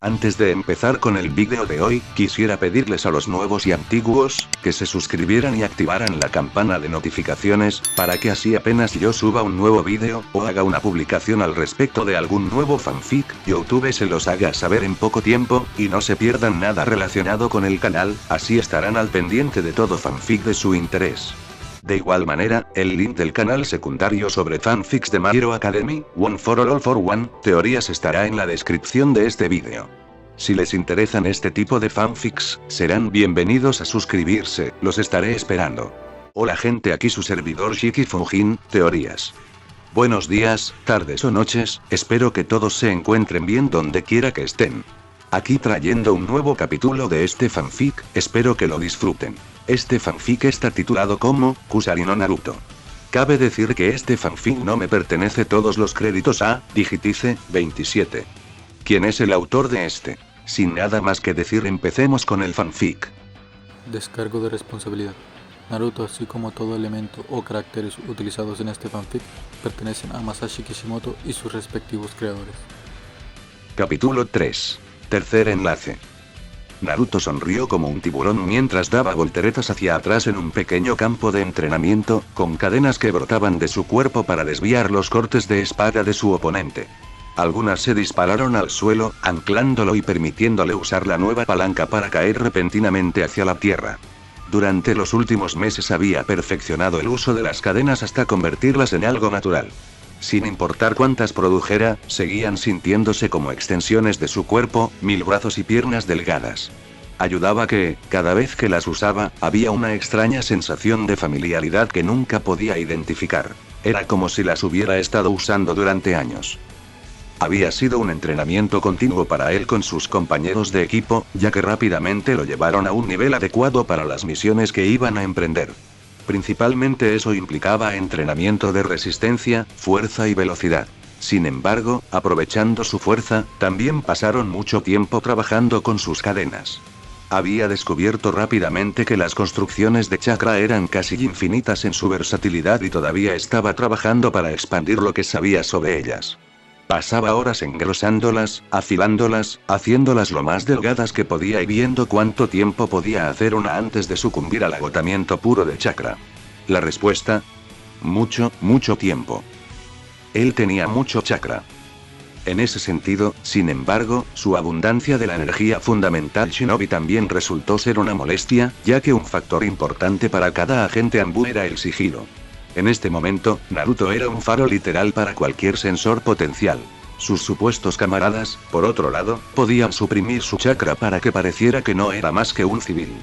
Antes de empezar con el vídeo de hoy, quisiera pedirles a los nuevos y antiguos, que se suscribieran y activaran la campana de notificaciones, para que así apenas yo suba un nuevo vídeo, o haga una publicación al respecto de algún nuevo fanfic, YouTube se los haga saber en poco tiempo, y no se pierdan nada relacionado con el canal, así estarán al pendiente de todo fanfic de su interés. De igual manera, el link del canal secundario sobre fanfics de My Hero Academy, One for All for One, teorías estará en la descripción de este vídeo. Si les interesan este tipo de fanfics, serán bienvenidos a suscribirse, los estaré esperando. Hola gente, aquí su servidor Shiki Fujin, teorías. Buenos días, tardes o noches, espero que todos se encuentren bien donde quiera que estén. Aquí trayendo un nuevo capítulo de este fanfic, espero que lo disfruten. Este fanfic está titulado como Kusari no Naruto. Cabe decir que este fanfic no me pertenece, todos los créditos a Digitice 27. ¿Quién es el autor de este? Sin nada más que decir, empecemos con el fanfic. Descargo de responsabilidad. Naruto, así como todo elemento o caracteres utilizados en este fanfic, pertenecen a Masashi Kishimoto y sus respectivos creadores. Capítulo 3. Tercer enlace. Naruto sonrió como un tiburón mientras daba volteretas hacia atrás en un pequeño campo de entrenamiento, con cadenas que brotaban de su cuerpo para desviar los cortes de espada de su oponente. Algunas se dispararon al suelo, anclándolo y permitiéndole usar la nueva palanca para caer repentinamente hacia la tierra. Durante los últimos meses había perfeccionado el uso de las cadenas hasta convertirlas en algo natural. Sin importar cuántas produjera, seguían sintiéndose como extensiones de su cuerpo, mil brazos y piernas delgadas. Ayudaba que, cada vez que las usaba, había una extraña sensación de familiaridad que nunca podía identificar. Era como si las hubiera estado usando durante años. Había sido un entrenamiento continuo para él con sus compañeros de equipo, ya que rápidamente lo llevaron a un nivel adecuado para las misiones que iban a emprender. Principalmente eso implicaba entrenamiento de resistencia, fuerza y velocidad. Sin embargo, aprovechando su fuerza, también pasaron mucho tiempo trabajando con sus cadenas. Había descubierto rápidamente que las construcciones de chakra eran casi infinitas en su versatilidad y todavía estaba trabajando para expandir lo que sabía sobre ellas. Pasaba horas engrosándolas, afilándolas, haciéndolas lo más delgadas que podía y viendo cuánto tiempo podía hacer una antes de sucumbir al agotamiento puro de chakra. La respuesta: mucho tiempo. Él tenía mucho chakra. En ese sentido, sin embargo, su abundancia de la energía fundamental Shinobi también resultó ser una molestia, ya que un factor importante para cada agente Anbu era el sigilo. En este momento, Naruto era un faro literal para cualquier sensor potencial. Sus supuestos camaradas, por otro lado, podían suprimir su chakra para que pareciera que no era más que un civil.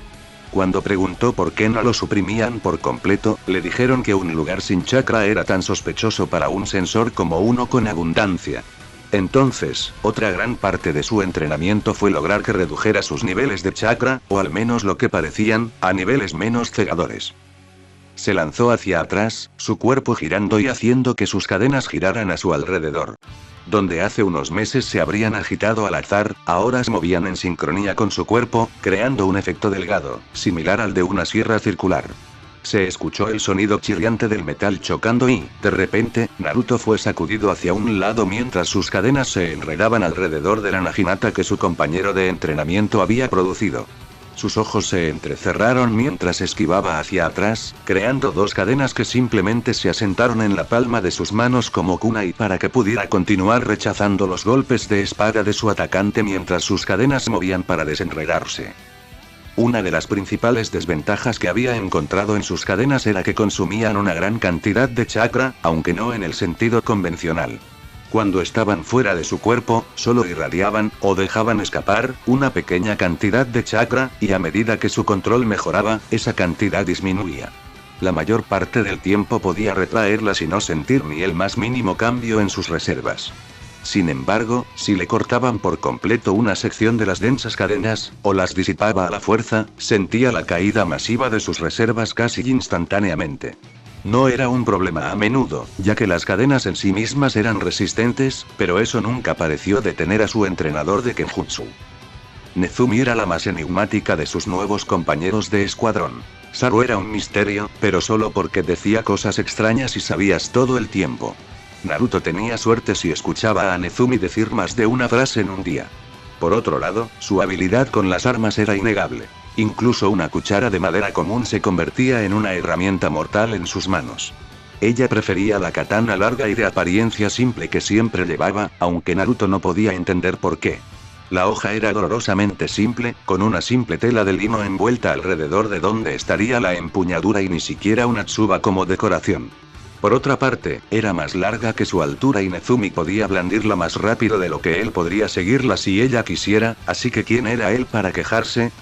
Cuando preguntó por qué no lo suprimían por completo, le dijeron que un lugar sin chakra era tan sospechoso para un sensor como uno con abundancia. Entonces, otra gran parte de su entrenamiento fue lograr que redujera sus niveles de chakra, o al menos lo que parecían, a niveles menos cegadores. Se lanzó hacia atrás, su cuerpo girando y haciendo que sus cadenas giraran a su alrededor. Donde hace unos meses se habrían agitado al azar, ahora se movían en sincronía con su cuerpo, creando un efecto delgado, similar al de una sierra circular. Se escuchó el sonido chirriante del metal chocando y, de repente, Naruto fue sacudido hacia un lado mientras sus cadenas se enredaban alrededor de la naginata que su compañero de entrenamiento había producido. Sus ojos se entrecerraron mientras esquivaba hacia atrás, creando dos cadenas que simplemente se asentaron en la palma de sus manos como kunai para que pudiera continuar rechazando los golpes de espada de su atacante mientras sus cadenas se movían para desenredarse. Una de las principales desventajas que había encontrado en sus cadenas era que consumían una gran cantidad de chakra, aunque no en el sentido convencional. Cuando estaban fuera de su cuerpo, solo irradiaban, o dejaban escapar, una pequeña cantidad de chakra, y a medida que su control mejoraba, esa cantidad disminuía. La mayor parte del tiempo podía retraerlas y no sentir ni el más mínimo cambio en sus reservas. Sin embargo, si le cortaban por completo una sección de las densas cadenas, o las disipaba a la fuerza, sentía la caída masiva de sus reservas casi instantáneamente. No era un problema a menudo, ya que las cadenas en sí mismas eran resistentes, pero eso nunca pareció detener a su entrenador de Kenjutsu. Nezumi era la más enigmática de sus nuevos compañeros de escuadrón. Saru era un misterio, pero solo porque decía cosas extrañas y sabías todo el tiempo. Naruto tenía suerte si escuchaba a Nezumi decir más de una frase en un día. Por otro lado, su habilidad con las armas era innegable. Incluso una cuchara de madera común se convertía en una herramienta mortal en sus manos. Ella prefería la katana larga y de apariencia simple que siempre llevaba, aunque Naruto no podía entender por qué. La hoja era dolorosamente simple, con una simple tela de lino envuelta alrededor de donde estaría la empuñadura y ni siquiera una tsuba como decoración. Por otra parte, era más larga que su altura y Nezumi podía blandirla más rápido de lo que él podría seguirla si ella quisiera, así que ¿quién era él para quejarse?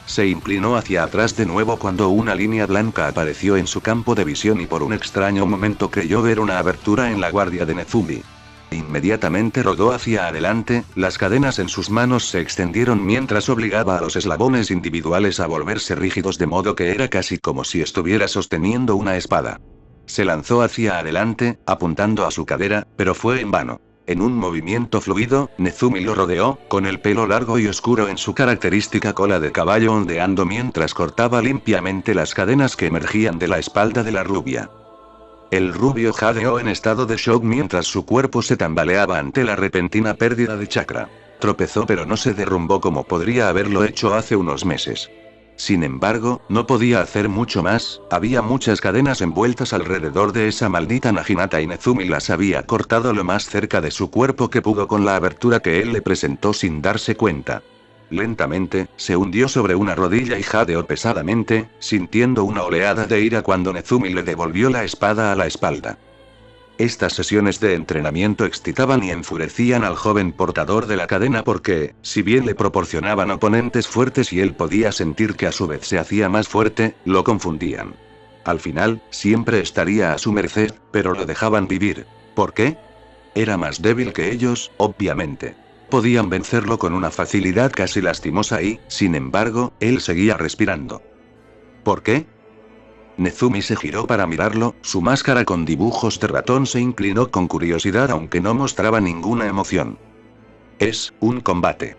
Se inclinó hacia atrás de nuevo cuando una línea blanca apareció en su campo de visión y por un extraño momento creyó ver una abertura en la guardia de Nezumi. Inmediatamente rodó hacia adelante, las cadenas en sus manos se extendieron mientras obligaba a los eslabones individuales a volverse rígidos de modo que era casi como si estuviera sosteniendo una espada. Se lanzó hacia adelante, apuntando a su cadera, pero fue en vano. En un movimiento fluido, Nezumi lo rodeó, con el pelo largo y oscuro en su característica cola de caballo ondeando mientras cortaba limpiamente las cadenas que emergían de la espalda de la rubia. El rubio jadeó en estado de shock mientras su cuerpo se tambaleaba ante la repentina pérdida de chakra. Tropezó pero no se derrumbó como podría haberlo hecho hace unos meses. Sin embargo, no podía hacer mucho más, había muchas cadenas envueltas alrededor de esa maldita Naginata y Nezumi las había cortado lo más cerca de su cuerpo que pudo con la abertura que él le presentó sin darse cuenta. Lentamente, se hundió sobre una rodilla y jadeó pesadamente, sintiendo una oleada de ira cuando Nezumi le devolvió la espada a la espalda. Estas sesiones de entrenamiento excitaban y enfurecían al joven portador de la cadena porque, si bien le proporcionaban oponentes fuertes y él podía sentir que a su vez se hacía más fuerte, lo confundían. Al final, siempre estaría a su merced, pero lo dejaban vivir. ¿Por qué? Era más débil que ellos, obviamente. Podían vencerlo con una facilidad casi lastimosa y, sin embargo, él seguía respirando. ¿Por qué? Nezumi se giró para mirarlo, su máscara con dibujos de ratón se inclinó con curiosidad aunque no mostraba ninguna emoción. Es un combate.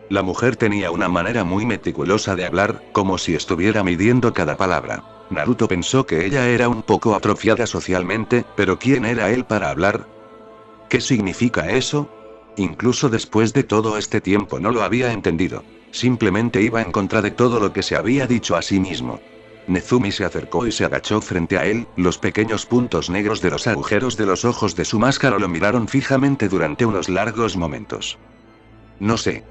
La mujer tenía una manera muy meticulosa de hablar, como si estuviera midiendo cada palabra. Naruto pensó que ella era un poco atrofiada socialmente, pero ¿quién era él para hablar? ¿Qué significa eso? Incluso después de todo este tiempo no lo había entendido. Simplemente iba en contra de todo lo que se había dicho a sí mismo. Nezumi se acercó y se agachó frente a él, los pequeños puntos negros de los agujeros de los ojos de su máscara lo miraron fijamente durante unos largos momentos. No sé.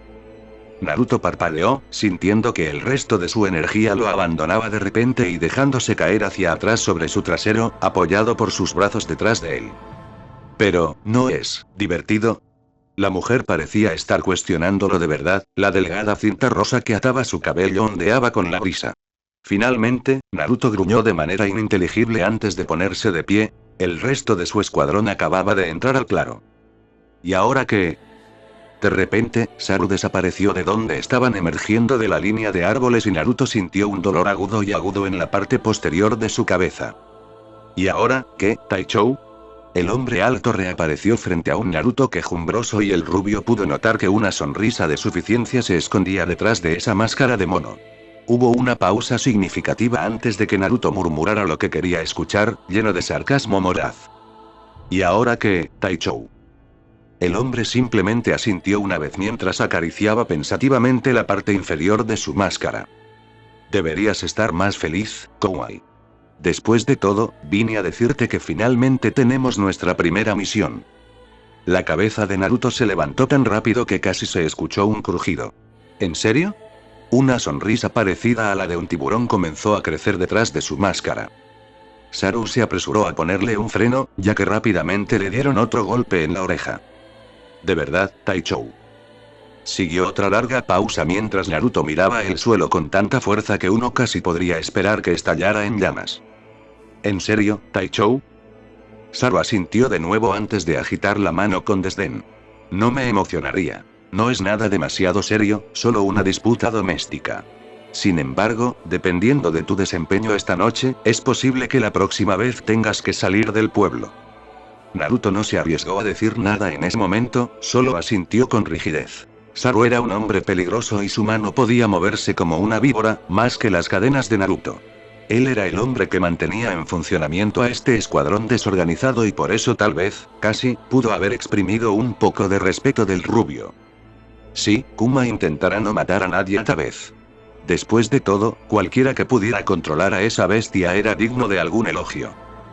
Naruto parpadeó, sintiendo que el resto de su energía lo abandonaba de repente y dejándose caer hacia atrás sobre su trasero, apoyado por sus brazos detrás de él. Pero, ¿no es divertido? La mujer parecía estar cuestionándolo de verdad, la delgada cinta rosa que ataba su cabello ondeaba con la brisa. Finalmente, Naruto gruñó de manera ininteligible antes de ponerse de pie, el resto de su escuadrón acababa de entrar al claro. ¿Y ahora qué? De repente, Saru desapareció de donde estaban emergiendo de la línea de árboles y Naruto sintió un dolor agudo en la parte posterior de su cabeza. ¿Y ahora, qué, Taichou? El hombre alto reapareció frente a un Naruto quejumbroso y el rubio pudo notar que una sonrisa de suficiencia se escondía detrás de esa máscara de mono. Hubo una pausa significativa antes de que Naruto murmurara lo que quería escuchar, lleno de sarcasmo moraz. ¿Y ahora qué, Taichou? El hombre simplemente asintió una vez mientras acariciaba pensativamente la parte inferior de su máscara. Deberías estar más feliz, Kouai. Después de todo, vine a decirte que finalmente tenemos nuestra primera misión. La cabeza de Naruto se levantó tan rápido que casi se escuchó un crujido. ¿En serio? Una sonrisa parecida a la de un tiburón comenzó a crecer detrás de su máscara. Saru se apresuró a ponerle un freno, ya que rápidamente le dieron otro golpe en la oreja. ¿De verdad, Taichou? Siguió otra larga pausa mientras Naruto miraba el suelo con tanta fuerza que uno casi podría esperar que estallara en llamas. ¿En serio, Taichou? Saru asintió de nuevo antes de agitar la mano con desdén. No me emocionaría. No es nada demasiado serio, solo una disputa doméstica. Sin embargo, dependiendo de tu desempeño esta noche, es posible que la próxima vez tengas que salir del pueblo. Naruto no se arriesgó a decir nada en ese momento, solo asintió con rigidez. Saru era un hombre peligroso y su mano podía moverse como una víbora, más que las cadenas de Naruto. Él era el hombre que mantenía en funcionamiento a este escuadrón desorganizado y por eso tal vez, casi, pudo haber exprimido un poco de respeto del rubio. Sí, Kuma intentará no matar a nadie esta vez. Después de todo, cualquiera que pudiera controlar a esa bestia era digno de algún elogio.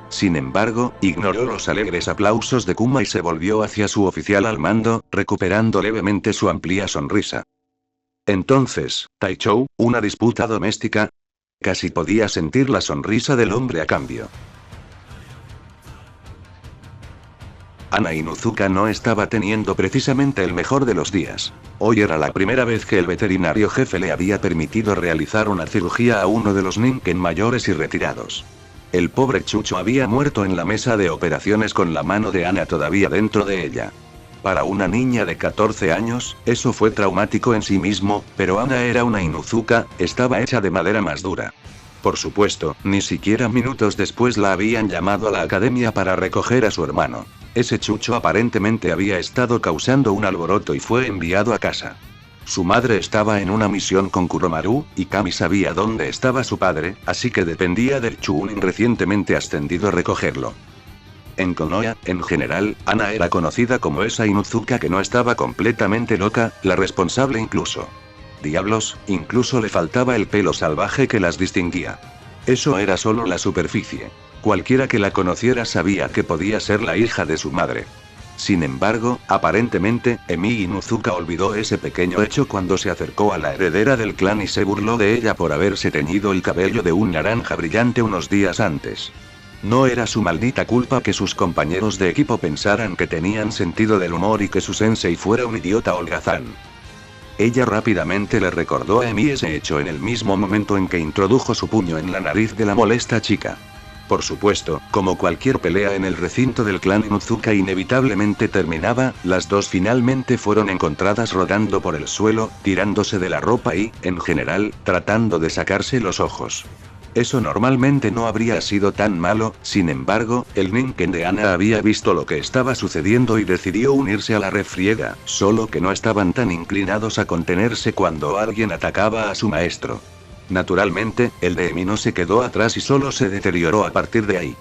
Sin embargo, ignoró los alegres aplausos de Kuma y se volvió hacia su oficial al mando, recuperando levemente su amplia sonrisa. Entonces, Taichou, una disputa doméstica. Casi podía sentir la sonrisa del hombre a cambio. Ana Inuzuka no estaba teniendo precisamente el mejor de los días. Hoy era la primera vez que el veterinario jefe le había permitido realizar una cirugía a uno de los ninken mayores y retirados. El pobre Chucho había muerto en la mesa de operaciones con la mano de Ana todavía dentro de ella. Para una niña de 14 años, eso fue traumático en sí mismo, pero Ana era una Inuzuka, estaba hecha de madera más dura. Por supuesto, ni siquiera minutos después la habían llamado a la academia para recoger a su hermano. Ese Chucho aparentemente había estado causando un alboroto y fue enviado a casa. Su madre estaba en una misión con Kuromaru, y Kami sabía dónde estaba su padre, así que dependía del Chunin recientemente ascendido recogerlo. En Konoha, en general, Ana era conocida como esa Inuzuka que no estaba completamente loca, la responsable incluso. Diablos, incluso le faltaba el pelo salvaje que las distinguía. Eso era solo la superficie. Cualquiera que la conociera sabía que podía ser la hija de su madre. Sin embargo, aparentemente, Emi Inuzuka olvidó ese pequeño hecho cuando se acercó a la heredera del clan y se burló de ella por haberse teñido el cabello de un naranja brillante unos días antes. No era su maldita culpa que sus compañeros de equipo pensaran que tenían sentido del humor y que su sensei fuera un idiota holgazán. Ella rápidamente le recordó a Emi ese hecho en el mismo momento en que introdujo su puño en la nariz de la molesta chica. Por supuesto, como cualquier pelea en el recinto del clan Inuzuka inevitablemente terminaba, las dos finalmente fueron encontradas rodando por el suelo, tirándose de la ropa y, en general, tratando de sacarse los ojos. Eso normalmente no habría sido tan malo, sin embargo, el ninken de Ana había visto lo que estaba sucediendo y decidió unirse a la refriega, solo que no estaban tan inclinados a contenerse cuando alguien atacaba a su maestro. Naturalmente, el de Emi no se quedó atrás y solo se deterioró a partir de ahí.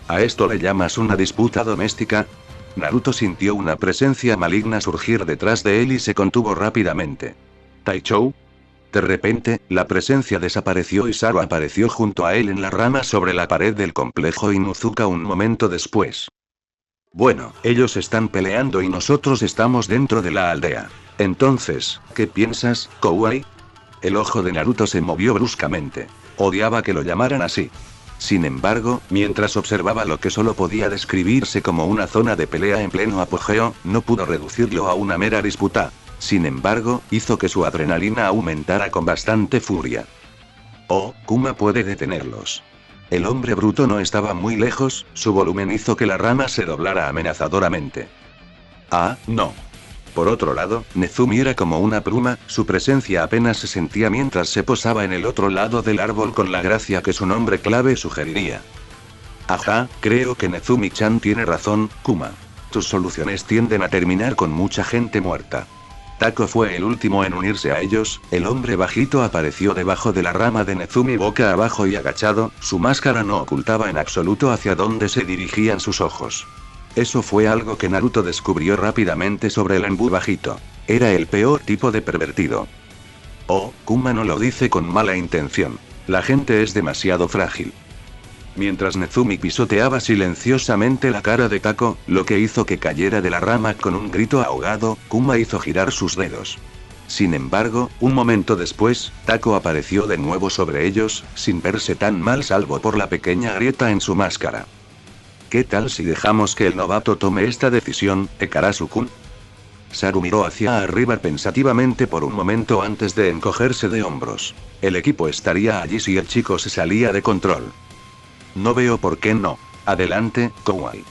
¿A esto le llamas una disputa doméstica? Naruto sintió una presencia maligna surgir detrás de él y se contuvo rápidamente. ¿Taichou? De repente, la presencia desapareció y Saro apareció junto a él en la rama sobre la pared del complejo Inuzuka un momento después. Bueno, ellos están peleando y nosotros estamos dentro de la aldea. Entonces, ¿qué piensas, Kouai? El ojo de Naruto se movió bruscamente. Odiaba que lo llamaran así. Sin embargo, mientras observaba lo que solo podía describirse como una zona de pelea en pleno apogeo, no pudo reducirlo a una mera disputa. Sin embargo, hizo que su adrenalina aumentara con bastante furia. Oh, Kuma puede detenerlos. El hombre bruto no estaba muy lejos, su volumen hizo que la rama se doblara amenazadoramente. Ah, no. Por otro lado, Nezumi era como una pluma, su presencia apenas se sentía mientras se posaba en el otro lado del árbol con la gracia que su nombre clave sugeriría. Ajá, creo que Nezumi-chan tiene razón, Kuma. Tus soluciones tienden a terminar con mucha gente muerta. Tako fue el último en unirse a ellos, el hombre bajito apareció debajo de la rama de Nezumi boca abajo y agachado, su máscara no ocultaba en absoluto hacia dónde se dirigían sus ojos. Eso fue algo que Naruto descubrió rápidamente sobre el Enbu bajito. Era el peor tipo de pervertido. Oh, Kuma no lo dice con mala intención. La gente es demasiado frágil. Mientras Nezumi pisoteaba silenciosamente la cara de Tako, lo que hizo que cayera de la rama con un grito ahogado, Kuma hizo girar sus dedos. Sin embargo, un momento después, Tako apareció de nuevo sobre ellos, sin verse tan mal salvo por la pequeña grieta en su máscara. ¿Qué tal si dejamos que el novato tome esta decisión, Ekarasu-kun? Saru miró hacia arriba pensativamente por un momento antes de encogerse de hombros. El equipo estaría allí si el chico se salía de control. No veo por qué no. Adelante, Kouai.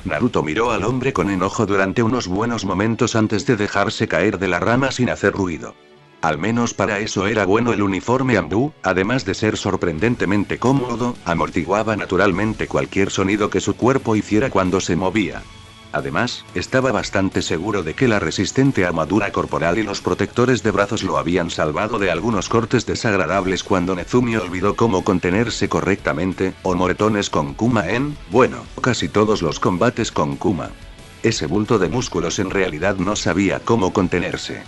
Naruto miró al hombre con enojo durante unos buenos momentos antes de dejarse caer de la rama sin hacer ruido. Al menos para eso era bueno el uniforme Anbu, además de ser sorprendentemente cómodo, amortiguaba naturalmente cualquier sonido que su cuerpo hiciera cuando se movía. Además, estaba bastante seguro de que la resistente armadura corporal y los protectores de brazos lo habían salvado de algunos cortes desagradables cuando Nezumi olvidó cómo contenerse correctamente, o moretones con Kuma en, bueno, casi todos los combates con Kuma. Ese bulto de músculos en realidad no sabía cómo contenerse.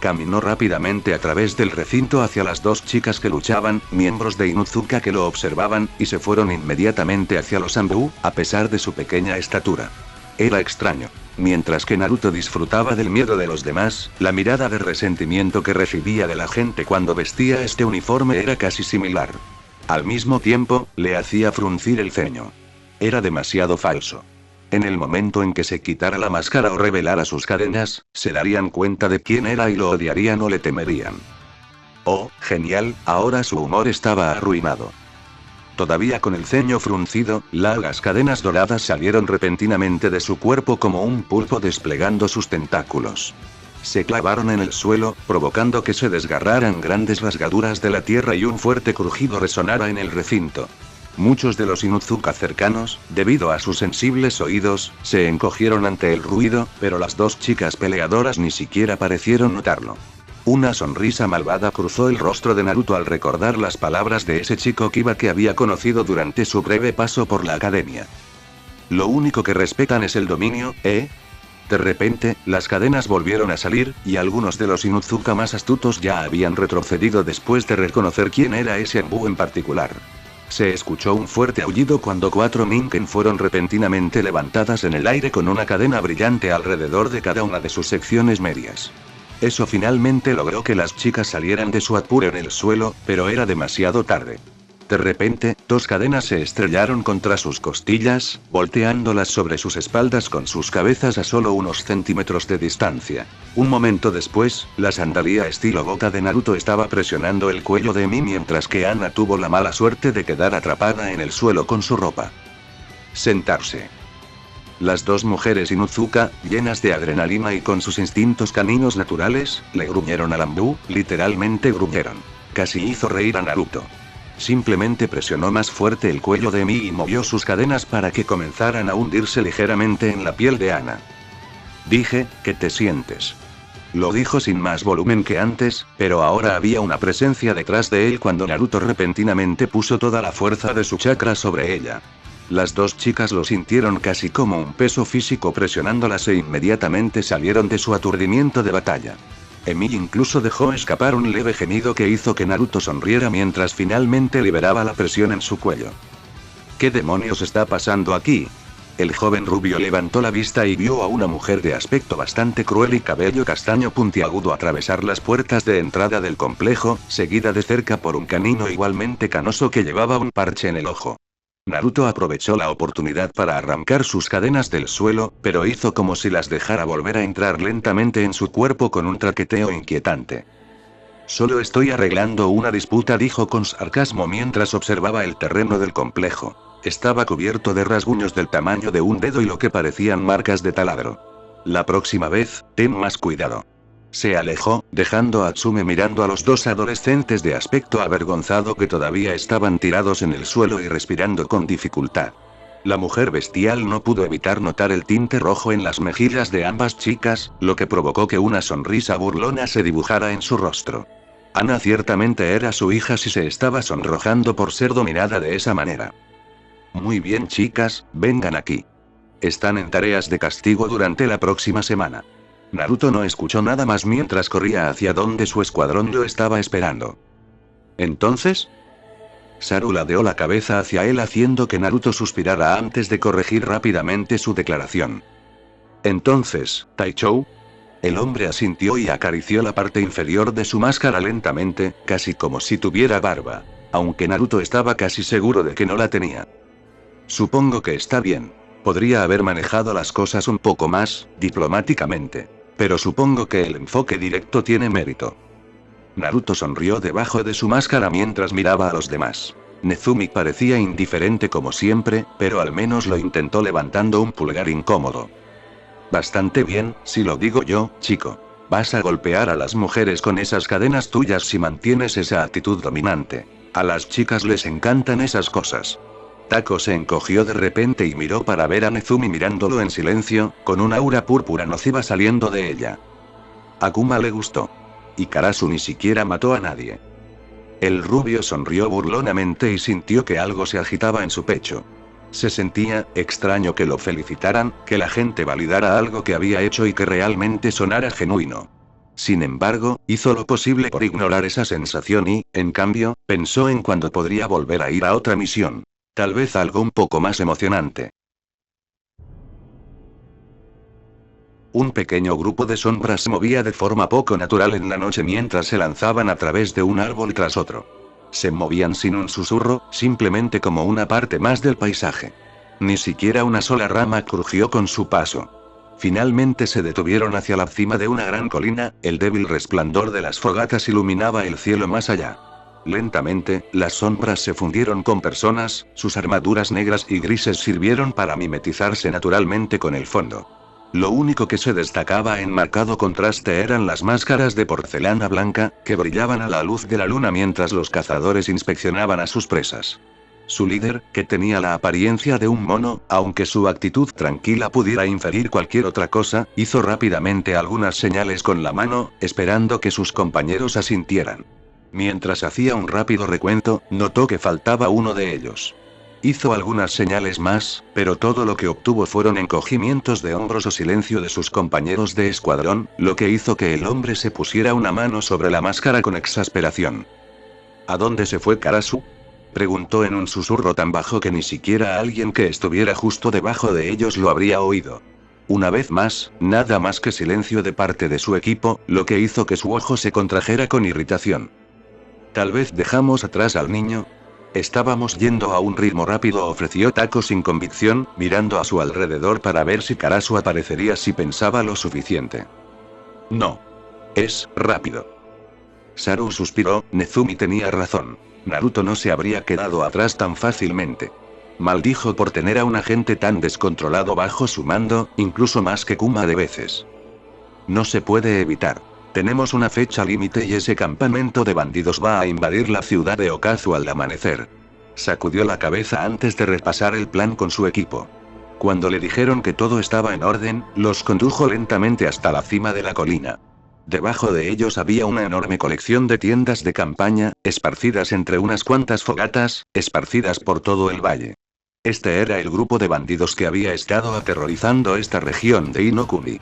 Caminó rápidamente a través del recinto hacia las dos chicas que luchaban, miembros de Inuzuka que lo observaban, y se fueron inmediatamente hacia los Anbu, a pesar de su pequeña estatura. Era extraño. Mientras que Naruto disfrutaba del miedo de los demás, la mirada de resentimiento que recibía de la gente cuando vestía este uniforme era casi similar. Al mismo tiempo, le hacía fruncir el ceño. Era demasiado falso. En el momento en que se quitara la máscara o revelara sus cadenas, se darían cuenta de quién era y lo odiarían o le temerían. Oh, genial, ahora su humor estaba arruinado. Todavía con el ceño fruncido, largas cadenas doradas salieron repentinamente de su cuerpo como un pulpo desplegando sus tentáculos. Se clavaron en el suelo, provocando que se desgarraran grandes rasgaduras de la tierra y un fuerte crujido resonara en el recinto. Muchos de los Inuzuka cercanos, debido a sus sensibles oídos, se encogieron ante el ruido, pero las dos chicas peleadoras ni siquiera parecieron notarlo. Una sonrisa malvada cruzó el rostro de Naruto al recordar las palabras de ese chico Kiba que había conocido durante su breve paso por la academia. Lo único que respetan es el dominio, ¿eh? De repente, las cadenas volvieron a salir, y algunos de los Inuzuka más astutos ya habían retrocedido después de reconocer quién era ese Anbu en particular. Se escuchó un fuerte aullido cuando 4 Minken fueron repentinamente levantadas en el aire con una cadena brillante alrededor de cada una de sus secciones medias. Eso finalmente logró que las chicas salieran de su apuro en el suelo, pero era demasiado tarde. De repente, 2 cadenas se estrellaron contra sus costillas, volteándolas sobre sus espaldas con sus cabezas a solo unos centímetros de distancia. Un momento después, la sandaliá estilo boca de Naruto estaba presionando el cuello de Emi mientras que Ana tuvo la mala suerte de quedar atrapada en el suelo con su ropa. Sentarse. Las dos mujeres Inuzuka, llenas de adrenalina y con sus instintos caninos naturales, le gruñeron al Anbu, literalmente gruñeron. Casi hizo reír a Naruto. Simplemente presionó más fuerte el cuello de Emi y movió sus cadenas para que comenzaran a hundirse ligeramente en la piel de Ana. Dije, ¿qué te sientes? Lo dijo sin más volumen que antes, pero ahora había una presencia detrás de él cuando Naruto repentinamente puso toda la fuerza de su chakra sobre ella. Las dos chicas lo sintieron casi como un peso físico presionándolas e inmediatamente salieron de su aturdimiento de batalla. Emi incluso dejó escapar un leve gemido que hizo que Naruto sonriera mientras finalmente liberaba la presión en su cuello. ¿Qué demonios está pasando aquí? El joven rubio levantó la vista y vio a una mujer de aspecto bastante cruel y cabello castaño puntiagudo atravesar las puertas de entrada del complejo, seguida de cerca por un canino igualmente canoso que llevaba un parche en el ojo. Naruto aprovechó la oportunidad para arrancar sus cadenas del suelo, pero hizo como si las dejara volver a entrar lentamente en su cuerpo con un traqueteo inquietante. Solo estoy arreglando una disputa, dijo con sarcasmo mientras observaba el terreno del complejo. Estaba cubierto de rasguños del tamaño de un dedo y lo que parecían marcas de taladro. La próxima vez, ten más cuidado. Se alejó, dejando a Tsume mirando a los dos adolescentes de aspecto avergonzado que todavía estaban tirados en el suelo y respirando con dificultad. La mujer bestial no pudo evitar notar el tinte rojo en las mejillas de ambas chicas, lo que provocó que una sonrisa burlona se dibujara en su rostro. Ana ciertamente era su hija si se estaba sonrojando por ser dominada de esa manera. Muy bien chicas, vengan aquí. Están en tareas de castigo durante la próxima semana. Naruto no escuchó nada más mientras corría hacia donde su escuadrón lo estaba esperando. ¿Entonces? Saru ladeó la cabeza hacia él haciendo que Naruto suspirara antes de corregir rápidamente su declaración. Entonces, Taichou. El hombre asintió y acarició la parte inferior de su máscara lentamente, casi como si tuviera barba, aunque Naruto estaba casi seguro de que no la tenía. Supongo que está bien. Podría haber manejado las cosas un poco más diplomáticamente. Pero supongo que el enfoque directo tiene mérito. Naruto sonrió debajo de su máscara mientras miraba a los demás. Nezumi parecía indiferente como siempre, pero al menos lo intentó levantando un pulgar incómodo. Bastante bien, si lo digo yo, chico. Vas a golpear a las mujeres con esas cadenas tuyas si mantienes esa actitud dominante. A las chicas les encantan esas cosas. Tako se encogió de repente y miró para ver a Nezumi mirándolo en silencio, con un aura púrpura nociva saliendo de ella. Akuma le gustó. Y Karasu ni siquiera mató a nadie. El rubio sonrió burlonamente y sintió que algo se agitaba en su pecho. Se sentía extraño que lo felicitaran, que la gente validara algo que había hecho y que realmente sonara genuino. Sin embargo, hizo lo posible por ignorar esa sensación y, en cambio, pensó en cuándo podría volver a ir a otra misión. Tal vez algo un poco más emocionante. Un pequeño grupo de sombras se movía de forma poco natural en la noche mientras se lanzaban a través de un árbol tras otro. Se movían sin un susurro, simplemente como una parte más del paisaje. Ni siquiera una sola rama crujió con su paso. Finalmente se detuvieron hacia la cima de una gran colina, el débil resplandor de las fogatas iluminaba el cielo más allá. Lentamente, las sombras se fundieron con personas, sus armaduras negras y grises sirvieron para mimetizarse naturalmente con el fondo. Lo único que se destacaba en marcado contraste eran las máscaras de porcelana blanca, que brillaban a la luz de la luna mientras los cazadores inspeccionaban a sus presas. Su líder, que tenía la apariencia de un mono, aunque su actitud tranquila pudiera inferir cualquier otra cosa, hizo rápidamente algunas señales con la mano, esperando que sus compañeros asintieran. Mientras hacía un rápido recuento, notó que faltaba uno de ellos. Hizo algunas señales más, pero todo lo que obtuvo fueron encogimientos de hombros o silencio de sus compañeros de escuadrón, lo que hizo que el hombre se pusiera una mano sobre la máscara con exasperación. ¿A dónde se fue Karasu?, preguntó en un susurro tan bajo que ni siquiera alguien que estuviera justo debajo de ellos lo habría oído. Una vez más, nada más que silencio de parte de su equipo, lo que hizo que su ojo se contrajera con irritación. Tal vez dejamos atrás al niño. Estábamos yendo a un ritmo rápido, ofreció Tako sin convicción, mirando a su alrededor para ver si Karasu aparecería si pensaba lo suficiente. No. Es rápido. Saru suspiró, Nezumi tenía razón. Naruto no se habría quedado atrás tan fácilmente. Maldijo por tener a un agente tan descontrolado bajo su mando, incluso más que Kuma de veces. No se puede evitar. Tenemos una fecha límite y ese campamento de bandidos va a invadir la ciudad de Okazu al amanecer. Sacudió la cabeza antes de repasar el plan con su equipo. Cuando le dijeron que todo estaba en orden, los condujo lentamente hasta la cima de la colina. Debajo de ellos había una enorme colección de tiendas de campaña, esparcidas entre unas cuantas fogatas, esparcidas por todo el valle. Este era el grupo de bandidos que había estado aterrorizando esta región de Inokuni.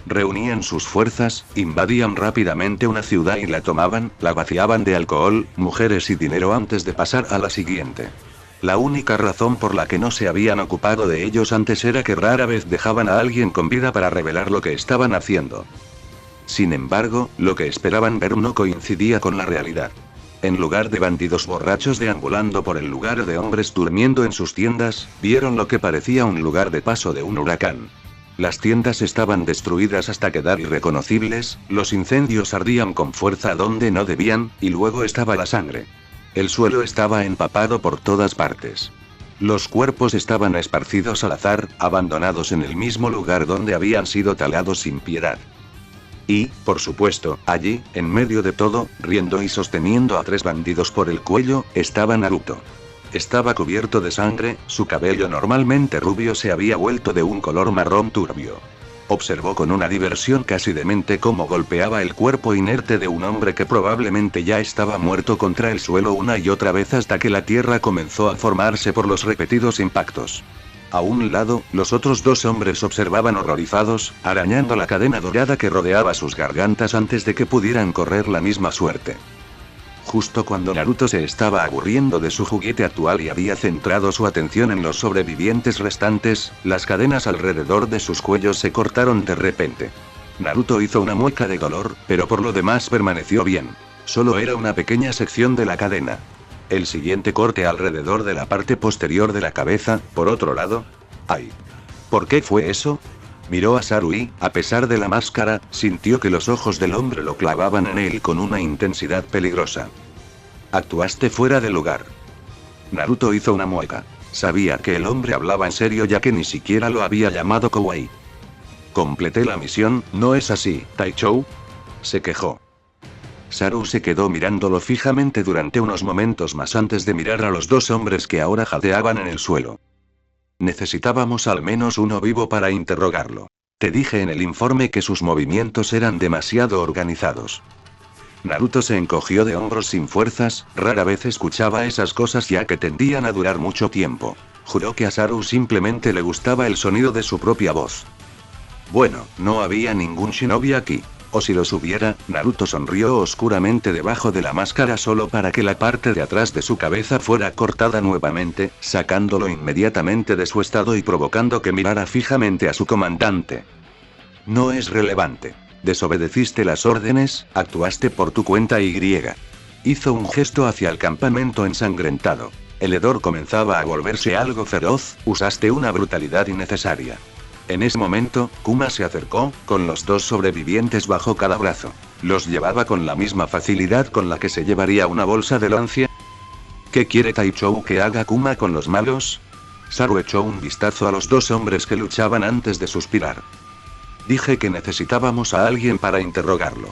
Reunían sus fuerzas, invadían rápidamente una ciudad y la tomaban, la vaciaban de alcohol, mujeres y dinero antes de pasar a la siguiente. La única razón por la que no se habían ocupado de ellos antes era que rara vez dejaban a alguien con vida para revelar lo que estaban haciendo. Sin embargo, lo que esperaban ver no coincidía con la realidad. En lugar de bandidos borrachos deambulando por el lugar de hombres durmiendo en sus tiendas, vieron lo que parecía un lugar de paso de un huracán. Las tiendas estaban destruidas hasta quedar irreconocibles, los incendios ardían con fuerza donde no debían, y luego estaba la sangre. El suelo estaba empapado por todas partes. Los cuerpos estaban esparcidos al azar, abandonados en el mismo lugar donde habían sido talados sin piedad. Y, por supuesto, allí, en medio de todo, riendo y sosteniendo a 3 bandidos por el cuello, estaba Naruto. Estaba cubierto de sangre, su cabello normalmente rubio se había vuelto de un color marrón turbio. Observó con una diversión casi demente cómo golpeaba el cuerpo inerte de un hombre que probablemente ya estaba muerto contra el suelo una y otra vez hasta que la tierra comenzó a formarse por los repetidos impactos. A un lado, los otros 2 hombres observaban horrorizados, arañando la cadena dorada que rodeaba sus gargantas antes de que pudieran correr la misma suerte. Justo cuando Naruto se estaba aburriendo de su juguete actual y había centrado su atención en los sobrevivientes restantes, las cadenas alrededor de sus cuellos se cortaron de repente. Naruto hizo una mueca de dolor, pero por lo demás permaneció bien. Solo era una pequeña sección de la cadena. El siguiente corte alrededor de la parte posterior de la cabeza, por otro lado. ¡Ay! ¿Por qué fue eso? Miró a Saru y, a pesar de la máscara, sintió que los ojos del hombre lo clavaban en él con una intensidad peligrosa. Actuaste fuera de lugar. Naruto hizo una mueca. Sabía que el hombre hablaba en serio ya que ni siquiera lo había llamado kawaii. Completé la misión, ¿no es así, Taichou?, se quejó. Saru se quedó mirándolo fijamente durante unos momentos más antes de mirar a los 2 hombres que ahora jadeaban en el suelo. Necesitábamos al menos uno vivo para interrogarlo. Te dije en el informe que sus movimientos eran demasiado organizados. Naruto se encogió de hombros sin fuerzas, rara vez escuchaba esas cosas ya que tendían a durar mucho tiempo. Juró que a Saru simplemente le gustaba el sonido de su propia voz. Bueno, no había ningún shinobi aquí. O si los hubiera, Naruto sonrió oscuramente debajo de la máscara solo para que la parte de atrás de su cabeza fuera cortada nuevamente, sacándolo inmediatamente de su estado y provocando que mirara fijamente a su comandante. No es relevante. Desobedeciste las órdenes, actuaste por tu cuenta y griega. Hizo un gesto hacia el campamento ensangrentado. El hedor comenzaba a volverse algo feroz, usaste una brutalidad innecesaria. En ese momento, Kuma se acercó, con los dos sobrevivientes bajo cada brazo. Los llevaba con la misma facilidad con la que se llevaría una bolsa de lancia. ¿Qué quiere Taichou que haga Kuma con los malos? Saru echó un vistazo a los dos hombres que luchaban antes de suspirar. Dije que necesitábamos a alguien para interrogarlo.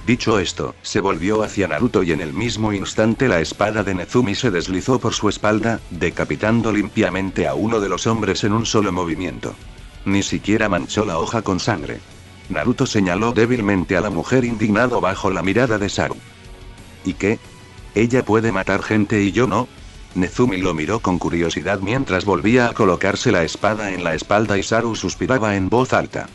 Dicho esto, se volvió hacia Naruto y en el mismo instante la espada de Nezumi se deslizó por su espalda, decapitando limpiamente a uno de los hombres en un solo movimiento. Ni siquiera manchó la hoja con sangre. Naruto señaló débilmente a la mujer indignado bajo la mirada de Saru. ¿Y qué? ¿Ella puede matar gente y yo no? Nezumi lo miró con curiosidad mientras volvía a colocarse la espada en la espalda y Saru suspiraba en voz alta.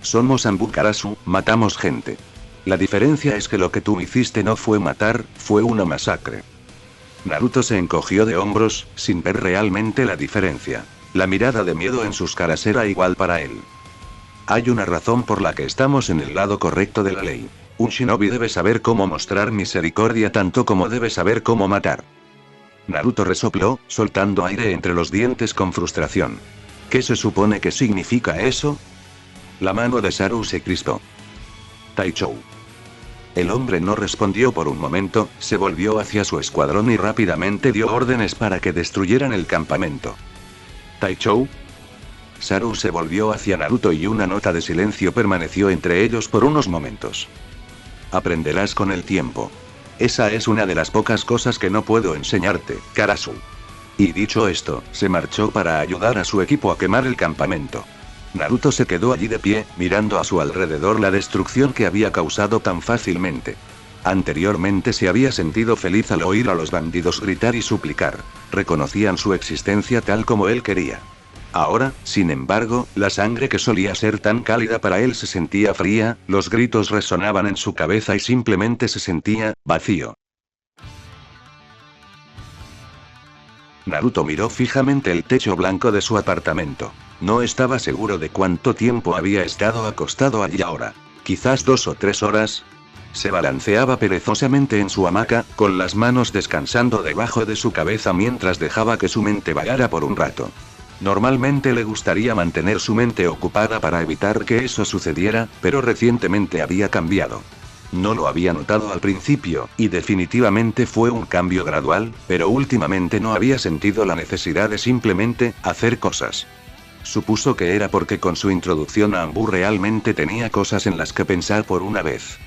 Somos Ambukarasu, matamos gente. La diferencia es que lo que tú hiciste no fue matar, fue una masacre. Naruto se encogió de hombros, sin ver realmente la diferencia. La mirada de miedo en sus caras era igual para él. Hay una razón por la que estamos en el lado correcto de la ley. Un shinobi debe saber cómo mostrar misericordia tanto como debe saber cómo matar. Naruto resopló, soltando aire entre los dientes con frustración. ¿Qué se supone que significa eso? La mano de Saru se crispó. Taichou. El hombre no respondió por un momento, se volvió hacia su escuadrón y rápidamente dio órdenes para que destruyeran el campamento. ¿Taichou? Saru se volvió hacia Naruto y una nota de silencio permaneció entre ellos por unos momentos. Aprenderás con el tiempo. Esa es una de las pocas cosas que no puedo enseñarte, Karasu. Y dicho esto, se marchó para ayudar a su equipo a quemar el campamento. Naruto se quedó allí de pie, mirando a su alrededor la destrucción que había causado tan fácilmente. Anteriormente se había sentido feliz al oír a los bandidos gritar y suplicar. Reconocían su existencia tal como él quería. Ahora, sin embargo, la sangre que solía ser tan cálida para él se sentía fría, los gritos resonaban en su cabeza y simplemente se sentía vacío. Naruto miró fijamente el techo blanco de su apartamento. No estaba seguro de cuánto tiempo había estado acostado allí ahora. Quizás 2 o 3 horas. Se balanceaba perezosamente en su hamaca, con las manos descansando debajo de su cabeza mientras dejaba que su mente vagara por un rato. Normalmente le gustaría mantener su mente ocupada para evitar que eso sucediera, pero recientemente había cambiado. No lo había notado al principio, y definitivamente fue un cambio gradual, pero últimamente no había sentido la necesidad de simplemente hacer cosas. Supuso que era porque con su introducción a Anbu realmente tenía cosas en las que pensar por una vez.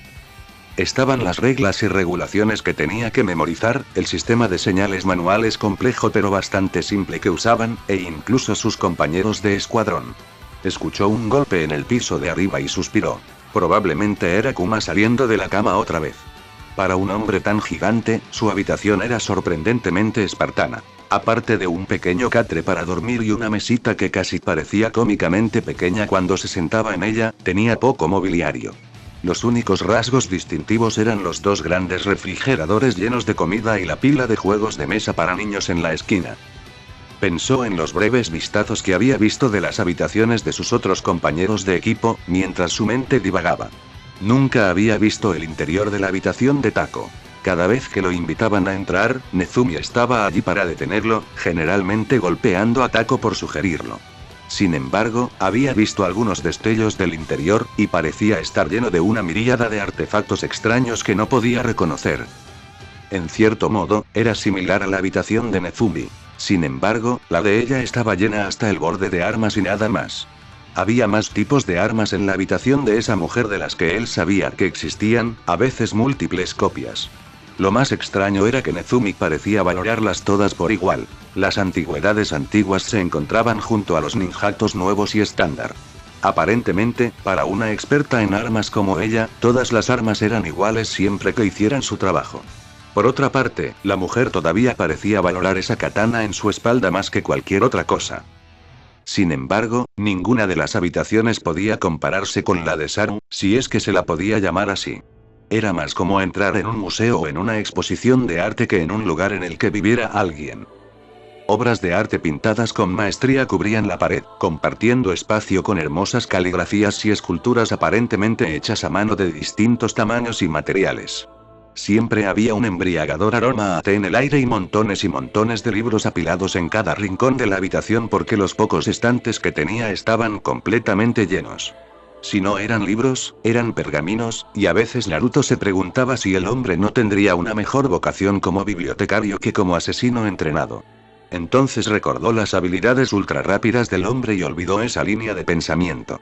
Estaban las reglas y regulaciones que tenía que memorizar, el sistema de señales manuales complejo pero bastante simple que usaban, e incluso sus compañeros de escuadrón. Escuchó un golpe en el piso de arriba y suspiró. Probablemente era Kuma saliendo de la cama otra vez. Para un hombre tan gigante, su habitación era sorprendentemente espartana. Aparte de un pequeño catre para dormir y una mesita que casi parecía cómicamente pequeña cuando se sentaba en ella, tenía poco mobiliario. Los únicos rasgos distintivos eran los 2 grandes refrigeradores llenos de comida y la pila de juegos de mesa para niños en la esquina. Pensó en los breves vistazos que había visto de las habitaciones de sus otros compañeros de equipo, mientras su mente divagaba. Nunca había visto el interior de la habitación de Tako. Cada vez que lo invitaban a entrar, Nezumi estaba allí para detenerlo, generalmente golpeando a Tako por sugerirlo. Sin embargo, había visto algunos destellos del interior, y parecía estar lleno de una miríada de artefactos extraños que no podía reconocer. En cierto modo, era similar a la habitación de Nezumi. Sin embargo, la de ella estaba llena hasta el borde de armas y nada más. Había más tipos de armas en la habitación de esa mujer de las que él sabía que existían, a veces múltiples copias. Lo más extraño era que Nezumi parecía valorarlas todas por igual. Las antigüedades antiguas se encontraban junto a los ninjatos nuevos y estándar. Aparentemente, para una experta en armas como ella, todas las armas eran iguales siempre que hicieran su trabajo. Por otra parte, la mujer todavía parecía valorar esa katana en su espalda más que cualquier otra cosa. Sin embargo, ninguna de las habitaciones podía compararse con la de Saru, si es que se la podía llamar así. Era más como entrar en un museo o en una exposición de arte que en un lugar en el que viviera alguien. Obras de arte pintadas con maestría cubrían la pared, compartiendo espacio con hermosas caligrafías y esculturas aparentemente hechas a mano de distintos tamaños y materiales. Siempre había un embriagador aroma a té en el aire y montones de libros apilados en cada rincón de la habitación porque los pocos estantes que tenía estaban completamente llenos. Si no eran libros, eran pergaminos, y a veces Naruto se preguntaba si el hombre no tendría una mejor vocación como bibliotecario que como asesino entrenado. Entonces recordó las habilidades ultra rápidas del hombre y olvidó esa línea de pensamiento.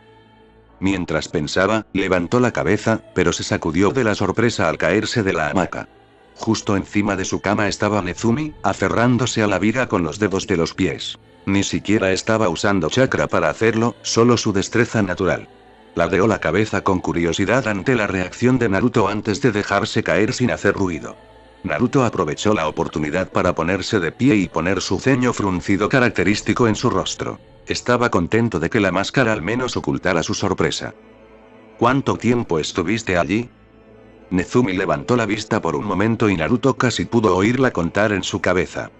Mientras pensaba, levantó la cabeza, pero se sacudió de la sorpresa al caerse de la hamaca. Justo encima de su cama estaba Nezumi, aferrándose a la viga con los dedos de los pies. Ni siquiera estaba usando chakra para hacerlo, solo su destreza natural. Ladeó la cabeza con curiosidad ante la reacción de Naruto antes de dejarse caer sin hacer ruido. Naruto aprovechó la oportunidad para ponerse de pie y poner su ceño fruncido característico en su rostro. Estaba contento de que la máscara al menos ocultara su sorpresa. ¿Cuánto tiempo estuviste allí? Nezumi levantó la vista por un momento y Naruto casi pudo oírla contar en su cabeza.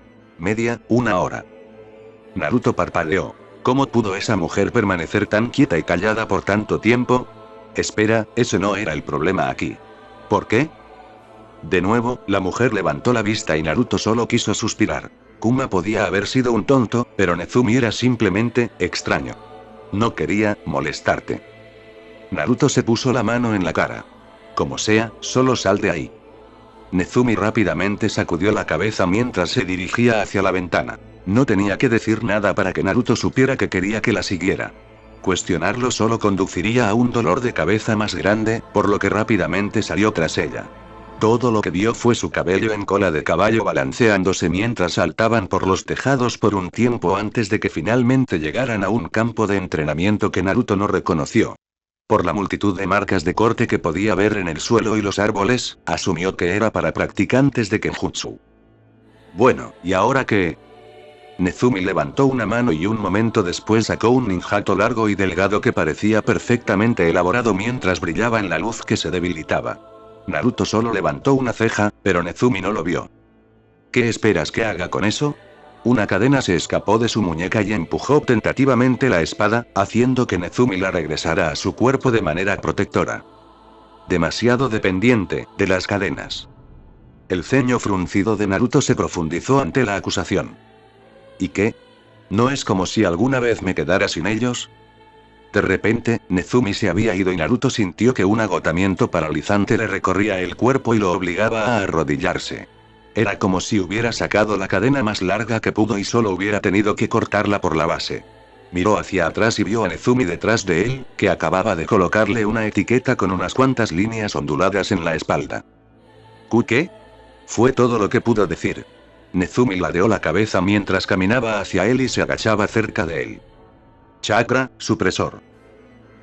Una hora. Naruto parpadeó. ¿Cómo pudo esa mujer permanecer tan quieta y callada por tanto tiempo? Espera, ese no era el problema aquí. ¿Por qué? De nuevo, la mujer levantó la vista y Naruto solo quiso suspirar. Kuma podía haber sido un tonto, pero Nezumi era simplemente extraño. No quería molestarte. Naruto se puso la mano en la cara. Como sea, solo sal de ahí. Nezumi rápidamente sacudió la cabeza mientras se dirigía hacia la ventana. No tenía que decir nada para que Naruto supiera que quería que la siguiera. Cuestionarlo solo conduciría a un dolor de cabeza más grande, por lo que rápidamente salió tras ella. Todo lo que vio fue su cabello en cola de caballo balanceándose mientras saltaban por los tejados por un tiempo antes de que finalmente llegaran a un campo de entrenamiento que Naruto no reconoció. Por la multitud de marcas de corte que podía ver en el suelo y los árboles, asumió que era para practicantes de Kenjutsu. Bueno, ¿y ahora qué? Nezumi levantó una mano y un momento después sacó un ninjato largo y delgado que parecía perfectamente elaborado mientras brillaba en la luz que se debilitaba. Naruto solo levantó una ceja, pero Nezumi no lo vio. ¿Qué esperas que haga con eso? Una cadena se escapó de su muñeca y empujó tentativamente la espada, haciendo que Nezumi la regresara a su cuerpo de manera protectora. Demasiado dependiente de las cadenas. El ceño fruncido de Naruto se profundizó ante la acusación. ¿Y qué? ¿No es como si alguna vez me quedara sin ellos? De repente, Nezumi se había ido y Naruto sintió que un agotamiento paralizante le recorría el cuerpo y lo obligaba a arrodillarse. Era como si hubiera sacado la cadena más larga que pudo y solo hubiera tenido que cortarla por la base. Miró hacia atrás y vio a Nezumi detrás de él, que acababa de colocarle una etiqueta con unas cuantas líneas onduladas en la espalda. ¿Qué? Fue todo lo que pudo decir. Nezumi ladeó la cabeza mientras caminaba hacia él y se agachaba cerca de él. Chakra, supresor.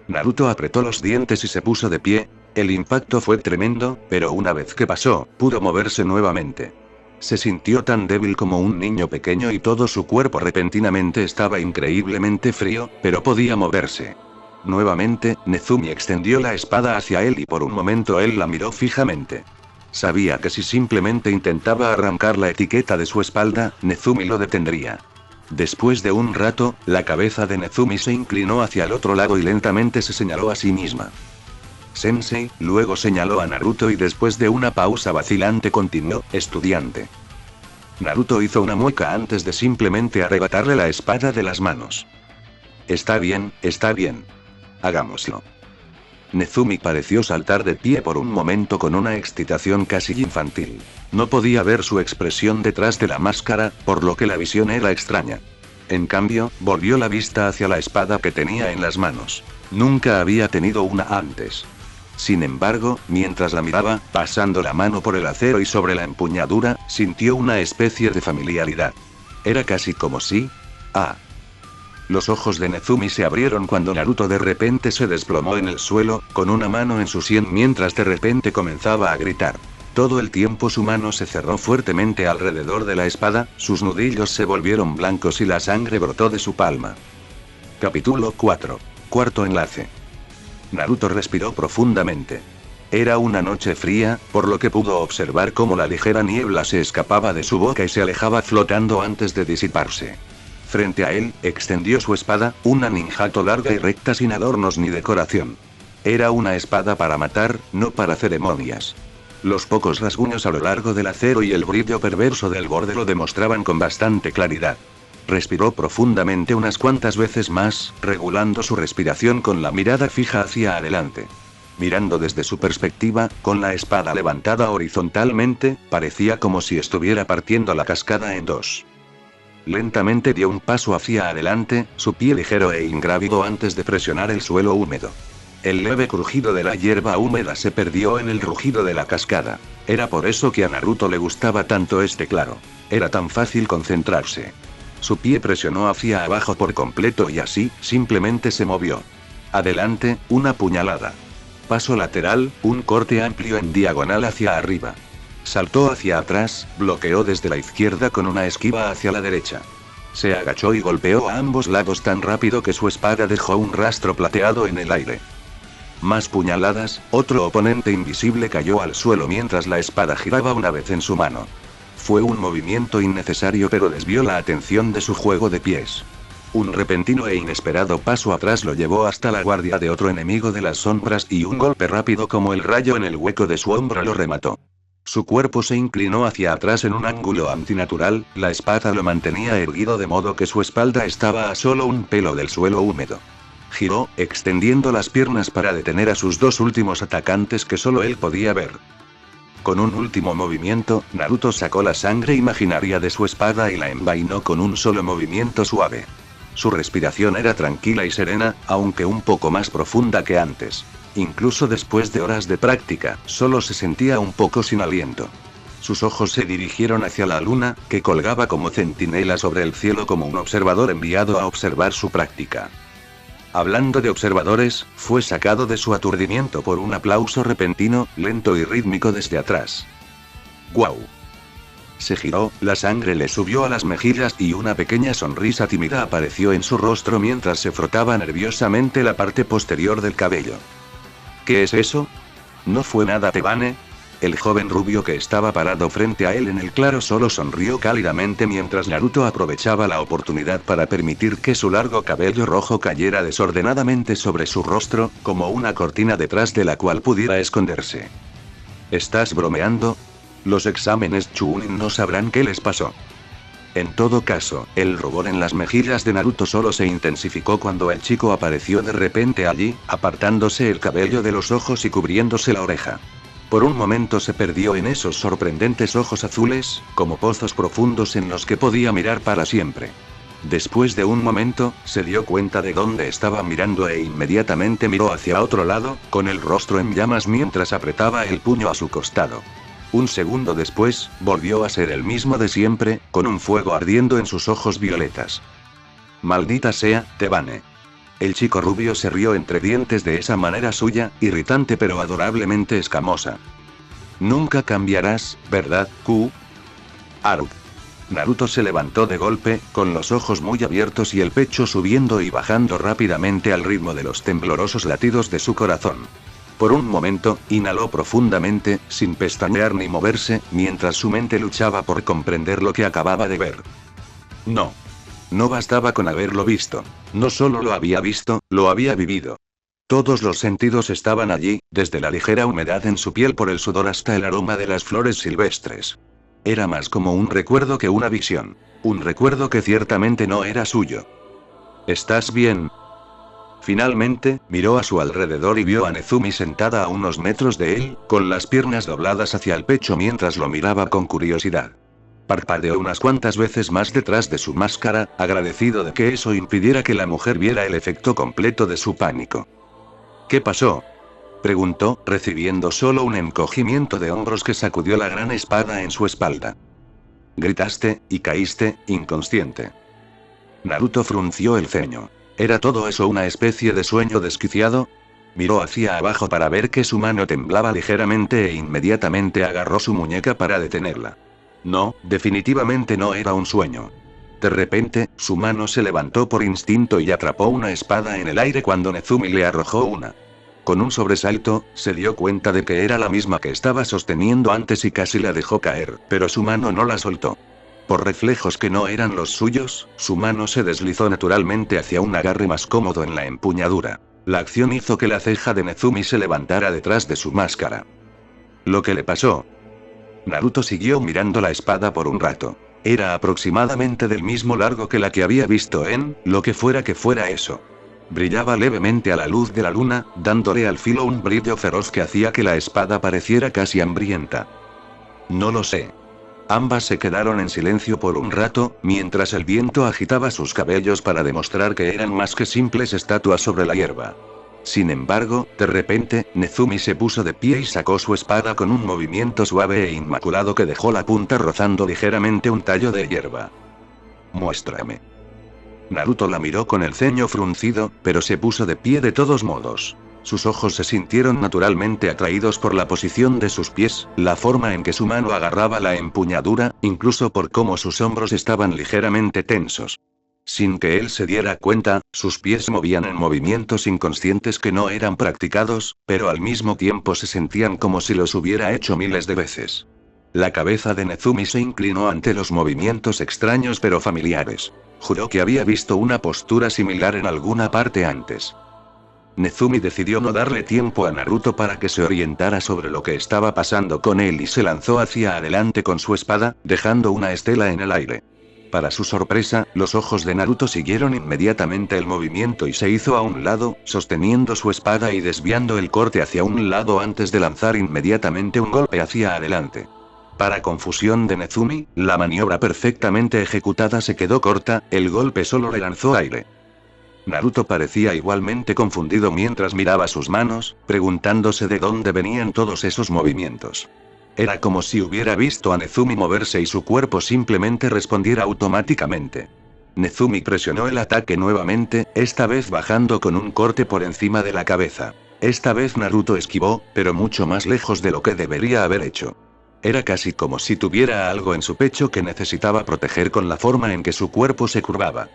Naruto apretó los dientes y se puso de pie. El impacto fue tremendo, pero una vez que pasó, pudo moverse nuevamente. Se sintió tan débil como un niño pequeño y todo su cuerpo repentinamente estaba increíblemente frío, pero podía moverse. Nuevamente, Nezumi extendió la espada hacia él y por un momento él la miró fijamente. Sabía que si simplemente intentaba arrancar la etiqueta de su espalda, Nezumi lo detendría. Después de un rato, la cabeza de Nezumi se inclinó hacia el otro lado y lentamente se señaló a sí misma. Sensei, luego señaló a Naruto y después de una pausa vacilante continuó, estudiante. Naruto hizo una mueca antes de simplemente arrebatarle la espada de las manos. Está bien, hagámoslo. Nezumi pareció saltar de pie por un momento con una excitación casi infantil. No podía ver su expresión detrás de la máscara, por lo que la visión era extraña. En cambio, volvió la vista hacia la espada que tenía en las manos. Nunca había tenido una antes. Sin embargo, mientras la miraba, pasando la mano por el acero y sobre la empuñadura, sintió una especie de familiaridad. Era casi como si... Los ojos de Nezumi se abrieron cuando Naruto de repente se desplomó en el suelo, con una mano en su sien mientras de repente comenzaba a gritar. Todo el tiempo su mano se cerró fuertemente alrededor de la espada, sus nudillos se volvieron blancos y la sangre brotó de su palma. Capítulo 4. Cuarto enlace. Naruto respiró profundamente. Era una noche fría, por lo que pudo observar cómo la ligera niebla se escapaba de su boca y se alejaba flotando antes de disiparse. Frente a él, extendió su espada, una ninjato larga y recta sin adornos ni decoración. Era una espada para matar, no para ceremonias. Los pocos rasguños a lo largo del acero y el brillo perverso del borde lo demostraban con bastante claridad. Respiró profundamente unas cuantas veces más, regulando su respiración con la mirada fija hacia adelante. Mirando desde su perspectiva, con la espada levantada horizontalmente, parecía como si estuviera partiendo la cascada en dos. Lentamente dio un paso hacia adelante, su pie ligero e ingrávido antes de presionar el suelo húmedo. El leve crujido de la hierba húmeda se perdió en el rugido de la cascada. Era por eso que a Naruto le gustaba tanto este claro. Era tan fácil concentrarse. Su pie presionó hacia abajo por completo y así, simplemente se movió. Adelante, una puñalada. Paso lateral, un corte amplio en diagonal hacia arriba. Saltó hacia atrás, bloqueó desde la izquierda con una esquiva hacia la derecha. Se agachó y golpeó a ambos lados tan rápido que su espada dejó un rastro plateado en el aire. Más puñaladas, otro oponente invisible cayó al suelo mientras la espada giraba una vez en su mano. Fue un movimiento innecesario pero desvió la atención de su juego de pies. Un repentino e inesperado paso atrás lo llevó hasta la guardia de otro enemigo de las sombras y un golpe rápido como el rayo en el hueco de su hombro lo remató. Su cuerpo se inclinó hacia atrás en un ángulo antinatural, la espada lo mantenía erguido de modo que su espalda estaba a solo un pelo del suelo húmedo. Giró, extendiendo las piernas para detener a sus dos últimos atacantes que solo él podía ver. Con un último movimiento, Naruto sacó la sangre imaginaria de su espada y la envainó con un solo movimiento suave. Su respiración era tranquila y serena, aunque un poco más profunda que antes. Incluso después de horas de práctica, solo se sentía un poco sin aliento. Sus ojos se dirigieron hacia la luna, que colgaba como centinela sobre el cielo como un observador enviado a observar su práctica. Hablando de observadores, fue sacado de su aturdimiento por un aplauso repentino, lento y rítmico desde atrás. ¡Guau! Se giró, la sangre le subió a las mejillas y una pequeña sonrisa tímida apareció en su rostro mientras se frotaba nerviosamente la parte posterior del cabello. ¿Qué es eso? No fue nada, Tebane. El joven rubio que estaba parado frente a él en el claro solo sonrió cálidamente mientras Naruto aprovechaba la oportunidad para permitir que su largo cabello rojo cayera desordenadamente sobre su rostro, como una cortina detrás de la cual pudiera esconderse. ¿Estás bromeando? Los exámenes Chunin no sabrán qué les pasó. En todo caso, el rubor en las mejillas de Naruto solo se intensificó cuando el chico apareció de repente allí, apartándose el cabello de los ojos y cubriéndose la oreja. Por un momento se perdió en esos sorprendentes ojos azules, como pozos profundos en los que podía mirar para siempre. Después de un momento, se dio cuenta de dónde estaba mirando e inmediatamente miró hacia otro lado, con el rostro en llamas mientras apretaba el puño a su costado. Un segundo después, volvió a ser el mismo de siempre, con un fuego ardiendo en sus ojos violetas. Maldita sea, Tebane. El chico rubio se rió entre dientes de esa manera suya, irritante pero adorablemente escamosa. Nunca cambiarás, ¿verdad, Q? Arug. Naruto se levantó de golpe, con los ojos muy abiertos y el pecho subiendo y bajando rápidamente al ritmo de los temblorosos latidos de su corazón. Por un momento, inhaló profundamente, sin pestañear ni moverse, mientras su mente luchaba por comprender lo que acababa de ver. No. No bastaba con haberlo visto. No solo lo había visto, lo había vivido. Todos los sentidos estaban allí, desde la ligera humedad en su piel por el sudor hasta el aroma de las flores silvestres. Era más como un recuerdo que una visión. Un recuerdo que ciertamente no era suyo. ¿Estás bien? Finalmente, miró a su alrededor y vio a Nezumi sentada a unos metros de él, con las piernas dobladas hacia el pecho mientras lo miraba con curiosidad. Parpadeó unas cuantas veces más detrás de su máscara, agradecido de que eso impidiera que la mujer viera el efecto completo de su pánico. ¿Qué pasó?, preguntó, recibiendo solo un encogimiento de hombros que sacudió la gran espada en su espalda. Gritaste, y caíste, inconsciente. Naruto frunció el ceño. ¿Era todo eso una especie de sueño desquiciado? Miró hacia abajo para ver que su mano temblaba ligeramente e inmediatamente agarró su muñeca para detenerla. No, definitivamente no era un sueño. De repente, su mano se levantó por instinto y atrapó una espada en el aire cuando Nezumi le arrojó una. Con un sobresalto, se dio cuenta de que era la misma que estaba sosteniendo antes y casi la dejó caer, pero su mano no la soltó. Por reflejos que no eran los suyos, su mano se deslizó naturalmente hacia un agarre más cómodo en la empuñadura. La acción hizo que la ceja de Nezumi se levantara detrás de su máscara. ¿Lo que le pasó? Naruto siguió mirando la espada por un rato. Era aproximadamente del mismo largo que la que había visto en, lo que fuera eso. Brillaba levemente a la luz de la luna, dándole al filo un brillo feroz que hacía que la espada pareciera casi hambrienta. No lo sé. Ambas se quedaron en silencio por un rato, mientras el viento agitaba sus cabellos para demostrar que eran más que simples estatuas sobre la hierba. Sin embargo, de repente, Nezumi se puso de pie y sacó su espada con un movimiento suave e inmaculado que dejó la punta rozando ligeramente un tallo de hierba. Muéstrame. Naruto la miró con el ceño fruncido, pero se puso de pie de todos modos. Sus ojos se sintieron naturalmente atraídos por la posición de sus pies, la forma en que su mano agarraba la empuñadura, incluso por cómo sus hombros estaban ligeramente tensos. Sin que él se diera cuenta, sus pies se movían en movimientos inconscientes que no eran practicados, pero al mismo tiempo se sentían como si los hubiera hecho miles de veces. La cabeza de Nezumi se inclinó ante los movimientos extraños pero familiares. Juró que había visto una postura similar en alguna parte antes. Nezumi decidió no darle tiempo a Naruto para que se orientara sobre lo que estaba pasando con él y se lanzó hacia adelante con su espada, dejando una estela en el aire. Para su sorpresa, los ojos de Naruto siguieron inmediatamente el movimiento y se hizo a un lado, sosteniendo su espada y desviando el corte hacia un lado antes de lanzar inmediatamente un golpe hacia adelante. Para confusión de Nezumi, la maniobra perfectamente ejecutada se quedó corta, el golpe solo le lanzó aire. Naruto parecía igualmente confundido mientras miraba sus manos, preguntándose de dónde venían todos esos movimientos. Era como si hubiera visto a Nezumi moverse y su cuerpo simplemente respondiera automáticamente. Nezumi presionó el ataque nuevamente, esta vez bajando con un corte por encima de la cabeza. Esta vez Naruto esquivó, pero mucho más lejos de lo que debería haber hecho. Era casi como si tuviera algo en su pecho que necesitaba proteger con la forma en que su cuerpo se curvaba.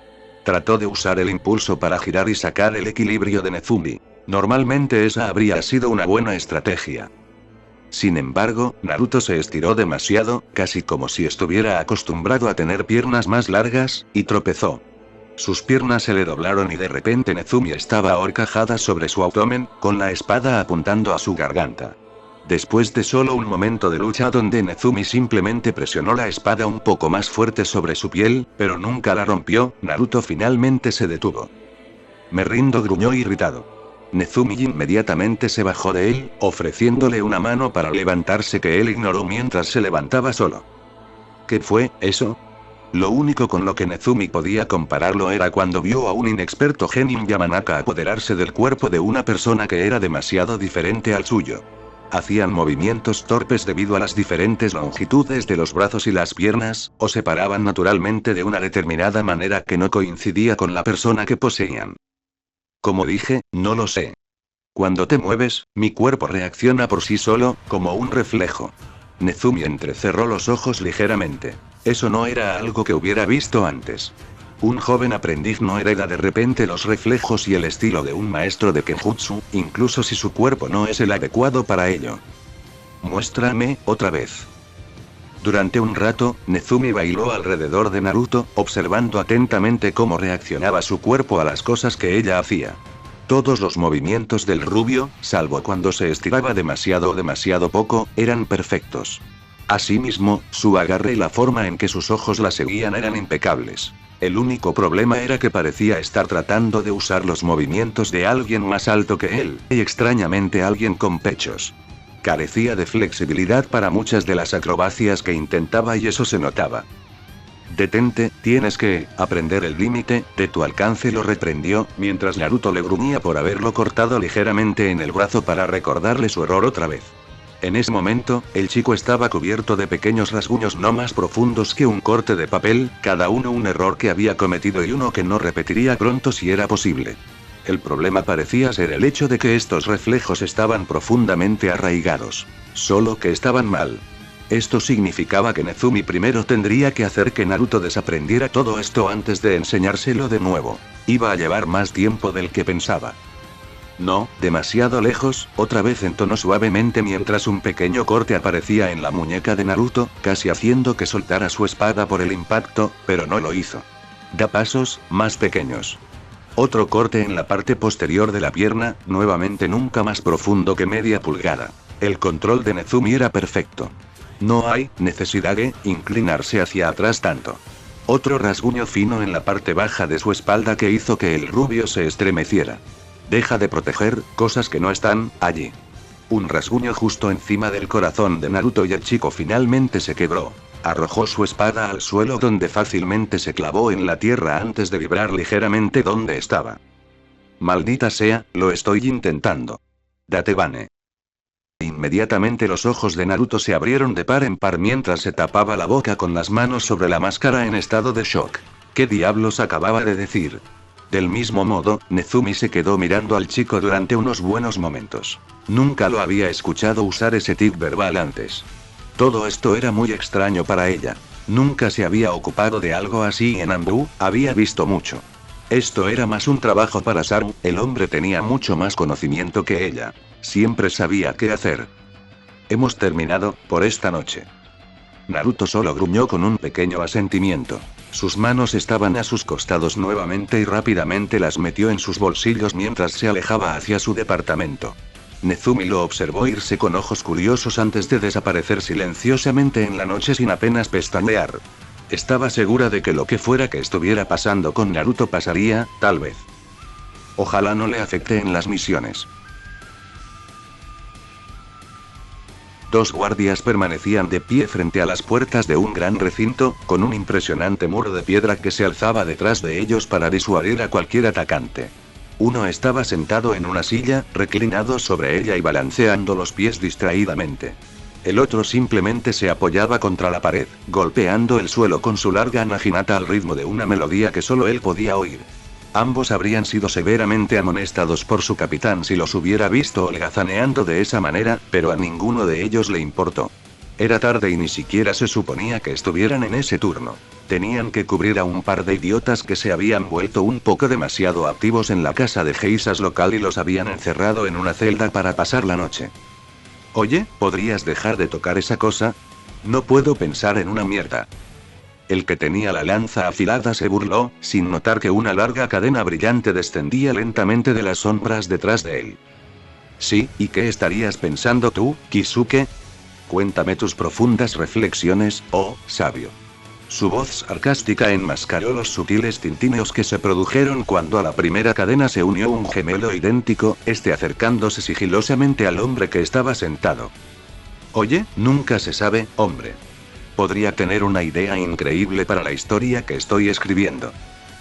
Trató de usar el impulso para girar y sacar el equilibrio de Nezumi. Normalmente esa habría sido una buena estrategia. Sin embargo, Naruto se estiró demasiado, casi como si estuviera acostumbrado a tener piernas más largas, y tropezó. Sus piernas se le doblaron y de repente Nezumi estaba ahorcajada sobre su abdomen, con la espada apuntando a su garganta. Después de solo un momento de lucha donde Nezumi simplemente presionó la espada un poco más fuerte sobre su piel, pero nunca la rompió, Naruto finalmente se detuvo. Me rindo, gruñó irritado. Nezumi inmediatamente se bajó de él, ofreciéndole una mano para levantarse que él ignoró mientras se levantaba solo. ¿Qué fue eso? Lo único con lo que Nezumi podía compararlo era cuando vio a un inexperto genin Yamanaka apoderarse del cuerpo de una persona que era demasiado diferente al suyo. Hacían movimientos torpes debido a las diferentes longitudes de los brazos y las piernas, o se paraban naturalmente de una determinada manera que no coincidía con la persona que poseían. Como dije, no lo sé. Cuando te mueves, mi cuerpo reacciona por sí solo, como un reflejo. Nezumi entrecerró los ojos ligeramente. Eso no era algo que hubiera visto antes. Un joven aprendiz no hereda de repente los reflejos y el estilo de un maestro de Kenjutsu, incluso si su cuerpo no es el adecuado para ello. Muéstrame, otra vez. Durante un rato, Nezumi bailó alrededor de Naruto, observando atentamente cómo reaccionaba su cuerpo a las cosas que ella hacía. Todos los movimientos del rubio, salvo cuando se estiraba demasiado o demasiado poco, eran perfectos. Asimismo, su agarre y la forma en que sus ojos la seguían eran impecables. El único problema era que parecía estar tratando de usar los movimientos de alguien más alto que él, y extrañamente alguien con pechos. Carecía de flexibilidad para muchas de las acrobacias que intentaba y eso se notaba. Detente, tienes que aprender el límite de tu alcance, lo reprendió, mientras Naruto le gruñía por haberlo cortado ligeramente en el brazo para recordarle su error otra vez. En ese momento, el chico estaba cubierto de pequeños rasguños no más profundos que un corte de papel, cada uno un error que había cometido y uno que no repetiría pronto si era posible. El problema parecía ser el hecho de que estos reflejos estaban profundamente arraigados. Solo que estaban mal. Esto significaba que Nezumi primero tendría que hacer que Naruto desaprendiera todo esto antes de enseñárselo de nuevo. Iba a llevar más tiempo del que pensaba. No, demasiado lejos, otra vez entonó suavemente mientras un pequeño corte aparecía en la muñeca de Naruto, casi haciendo que soltara su espada por el impacto, pero no lo hizo. Da pasos, más pequeños. Otro corte en la parte posterior de la pierna, nuevamente nunca más profundo que media pulgada. El control de Nezumi era perfecto. No hay necesidad de inclinarse hacia atrás tanto. Otro rasguño fino en la parte baja de su espalda que hizo que el rubio se estremeciera. Deja de proteger cosas que no están allí. Un rasguño justo encima del corazón de Naruto y el chico finalmente se quebró. Arrojó su espada al suelo donde fácilmente se clavó en la tierra antes de vibrar ligeramente donde estaba. Maldita sea, lo estoy intentando. Date Bane. Inmediatamente los ojos de Naruto se abrieron de par en par mientras se tapaba la boca con las manos sobre la máscara en estado de shock. ¿Qué diablos acababa de decir? Del mismo modo, Nezumi se quedó mirando al chico durante unos buenos momentos. Nunca lo había escuchado usar ese tic verbal antes. Todo esto era muy extraño para ella. Nunca se había ocupado de algo así en Anbu, había visto mucho. Esto era más un trabajo para Saru, el hombre tenía mucho más conocimiento que ella. Siempre sabía qué hacer. Hemos terminado, por esta noche. Naruto solo gruñó con un pequeño asentimiento. Sus manos estaban a sus costados nuevamente y rápidamente las metió en sus bolsillos mientras se alejaba hacia su departamento. Nezumi lo observó irse con ojos curiosos antes de desaparecer silenciosamente en la noche sin apenas pestañear. Estaba segura de que lo que fuera que estuviera pasando con Naruto pasaría, tal vez. Ojalá no le afecte en las misiones. Dos guardias permanecían de pie frente a las puertas de un gran recinto, con un impresionante muro de piedra que se alzaba detrás de ellos para disuadir a cualquier atacante. Uno estaba sentado en una silla, reclinado sobre ella y balanceando los pies distraídamente. El otro simplemente se apoyaba contra la pared, golpeando el suelo con su larga naginata al ritmo de una melodía que solo él podía oír. Ambos habrían sido severamente amonestados por su capitán si los hubiera visto holgazaneando de esa manera, pero a ninguno de ellos le importó. Era tarde y ni siquiera se suponía que estuvieran en ese turno. Tenían que cubrir a un par de idiotas que se habían vuelto un poco demasiado activos en la casa de geishas local y los habían encerrado en una celda para pasar la noche. Oye, ¿podrías dejar de tocar esa cosa? No puedo pensar en una mierda. El que tenía la lanza afilada se burló, sin notar que una larga cadena brillante descendía lentamente de las sombras detrás de él. Sí, ¿y qué estarías pensando tú, Kisuke? Cuéntame tus profundas reflexiones, oh sabio. Su voz sarcástica enmascaró los sutiles tintineos que se produjeron cuando a la primera cadena se unió un gemelo idéntico, acercándose sigilosamente al hombre que estaba sentado. Oye, nunca se sabe, hombre. Podría tener una idea increíble para la historia que estoy escribiendo.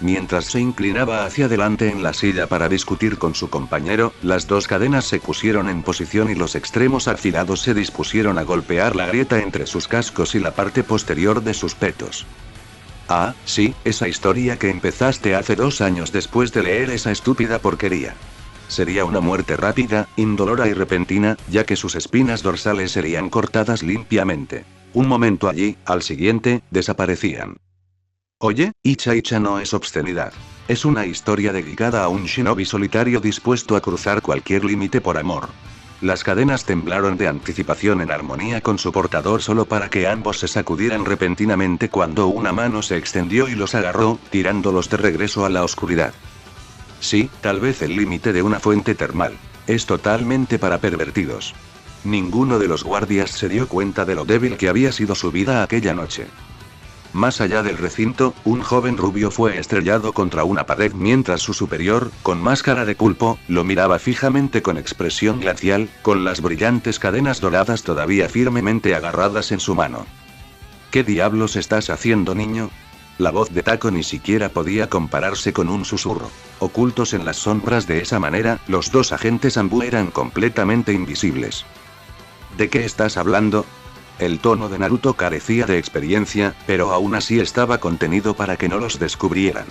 Mientras se inclinaba hacia adelante en la silla para discutir con su compañero, las dos cadenas se pusieron en posición y los extremos afilados se dispusieron a golpear la grieta entre sus cascos y la parte posterior de sus petos. Ah, sí, esa historia que empezaste hace 2 años después de leer esa estúpida porquería. Sería una muerte rápida, indolora y repentina, ya que sus espinas dorsales serían cortadas limpiamente. Un momento allí, al siguiente, desaparecían. Oye, Icha no es obscenidad. Es una historia dedicada a un shinobi solitario dispuesto a cruzar cualquier límite por amor. Las cadenas temblaron de anticipación en armonía con su portador solo para que ambos se sacudieran repentinamente cuando una mano se extendió y los agarró, tirándolos de regreso a la oscuridad. Sí, tal vez el límite de una fuente termal. Es totalmente para pervertidos. Ninguno de los guardias se dio cuenta de lo débil que había sido su vida aquella noche. Más allá del recinto, un joven rubio fue estrellado contra una pared mientras su superior, con máscara de pulpo, lo miraba fijamente con expresión glacial, con las brillantes cadenas doradas todavía firmemente agarradas en su mano. ¿Qué diablos estás haciendo, niño? La voz de Tako ni siquiera podía compararse con un susurro. Ocultos en las sombras de esa manera, los dos agentes Anbu eran completamente invisibles. ¿De qué estás hablando? El tono de Naruto carecía de experiencia, pero aún así estaba contenido para que no los descubrieran.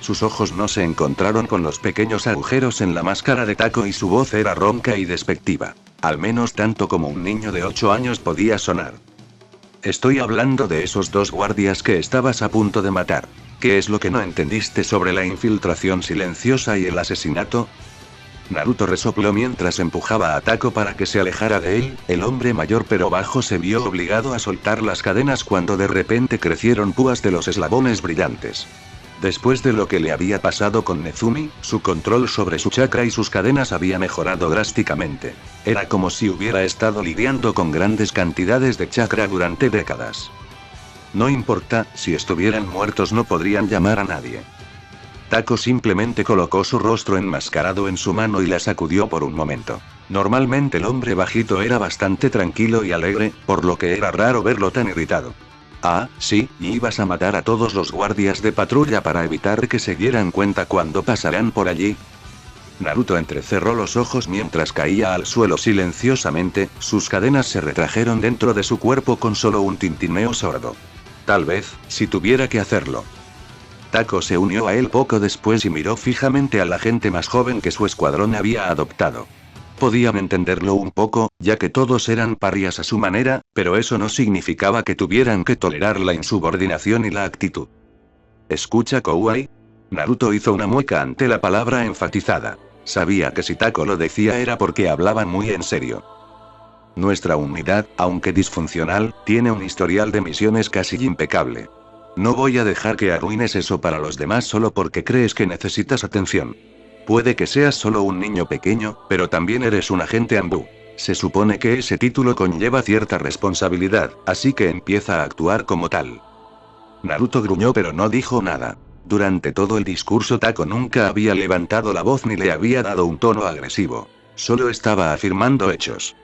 Sus ojos no se encontraron con los pequeños agujeros en la máscara de Tako y su voz era ronca y despectiva. Al menos tanto como un niño de 8 años podía sonar. Estoy hablando de esos 2 guardias que estabas a punto de matar. ¿Qué es lo que no entendiste sobre la infiltración silenciosa y el asesinato? Naruto resopló mientras empujaba a Tako para que se alejara de él. El hombre mayor pero bajo se vio obligado a soltar las cadenas cuando de repente crecieron púas de los eslabones brillantes. Después de lo que le había pasado con Nezumi, su control sobre su chakra y sus cadenas había mejorado drásticamente. Era como si hubiera estado lidiando con grandes cantidades de chakra durante décadas. No importa, si estuvieran muertos no podrían llamar a nadie. Tako simplemente colocó su rostro enmascarado en su mano y la sacudió por un momento. Normalmente el hombre bajito era bastante tranquilo y alegre, por lo que era raro verlo tan irritado. Ah, sí, y ibas a matar a todos los guardias de patrulla para evitar que se dieran cuenta cuando pasarán por allí. Naruto entrecerró los ojos mientras caía al suelo silenciosamente, sus cadenas se retrajeron dentro de su cuerpo con solo un tintineo sordo. Tal vez, si tuviera que hacerlo. Tako se unió a él poco después y miró fijamente a la gente más joven que su escuadrón había adoptado. Podían entenderlo un poco, ya que todos eran parias a su manera, pero eso no significaba que tuvieran que tolerar la insubordinación y la actitud. ¿Escucha, Kouai? Naruto hizo una mueca ante la palabra enfatizada. Sabía que si Tako lo decía era porque hablaba muy en serio. Nuestra unidad, aunque disfuncional, tiene un historial de misiones casi impecable. No voy a dejar que arruines eso para los demás solo porque crees que necesitas atención. Puede que seas solo un niño pequeño, pero también eres un agente Anbu. Se supone que ese título conlleva cierta responsabilidad, así que empieza a actuar como tal. Naruto gruñó pero no dijo nada. Durante todo el discurso Tako nunca había levantado la voz ni le había dado un tono agresivo. Solo estaba afirmando hechos.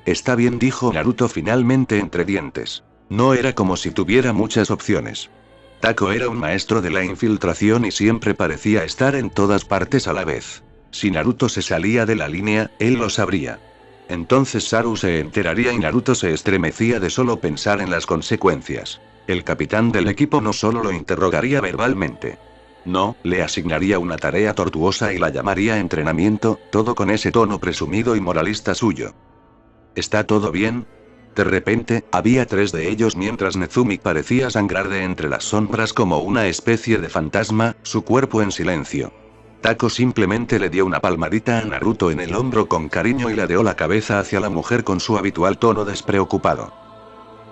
Está bien, dijo Naruto finalmente entre dientes. No era como si tuviera muchas opciones. Tako era un maestro de la infiltración y siempre parecía estar en todas partes a la vez. Si Naruto se salía de la línea, él lo sabría. Entonces Saru se enteraría y Naruto se estremecía de solo pensar en las consecuencias. El capitán del equipo no solo lo interrogaría verbalmente. No, le asignaría una tarea tortuosa y la llamaría entrenamiento, todo con ese tono presumido y moralista suyo. ¿Está todo bien? De repente, había 3 de ellos mientras Nezumi parecía sangrar de entre las sombras como una especie de fantasma, su cuerpo en silencio. Tako simplemente le dio una palmadita a Naruto en el hombro con cariño y ladeó la cabeza hacia la mujer con su habitual tono despreocupado.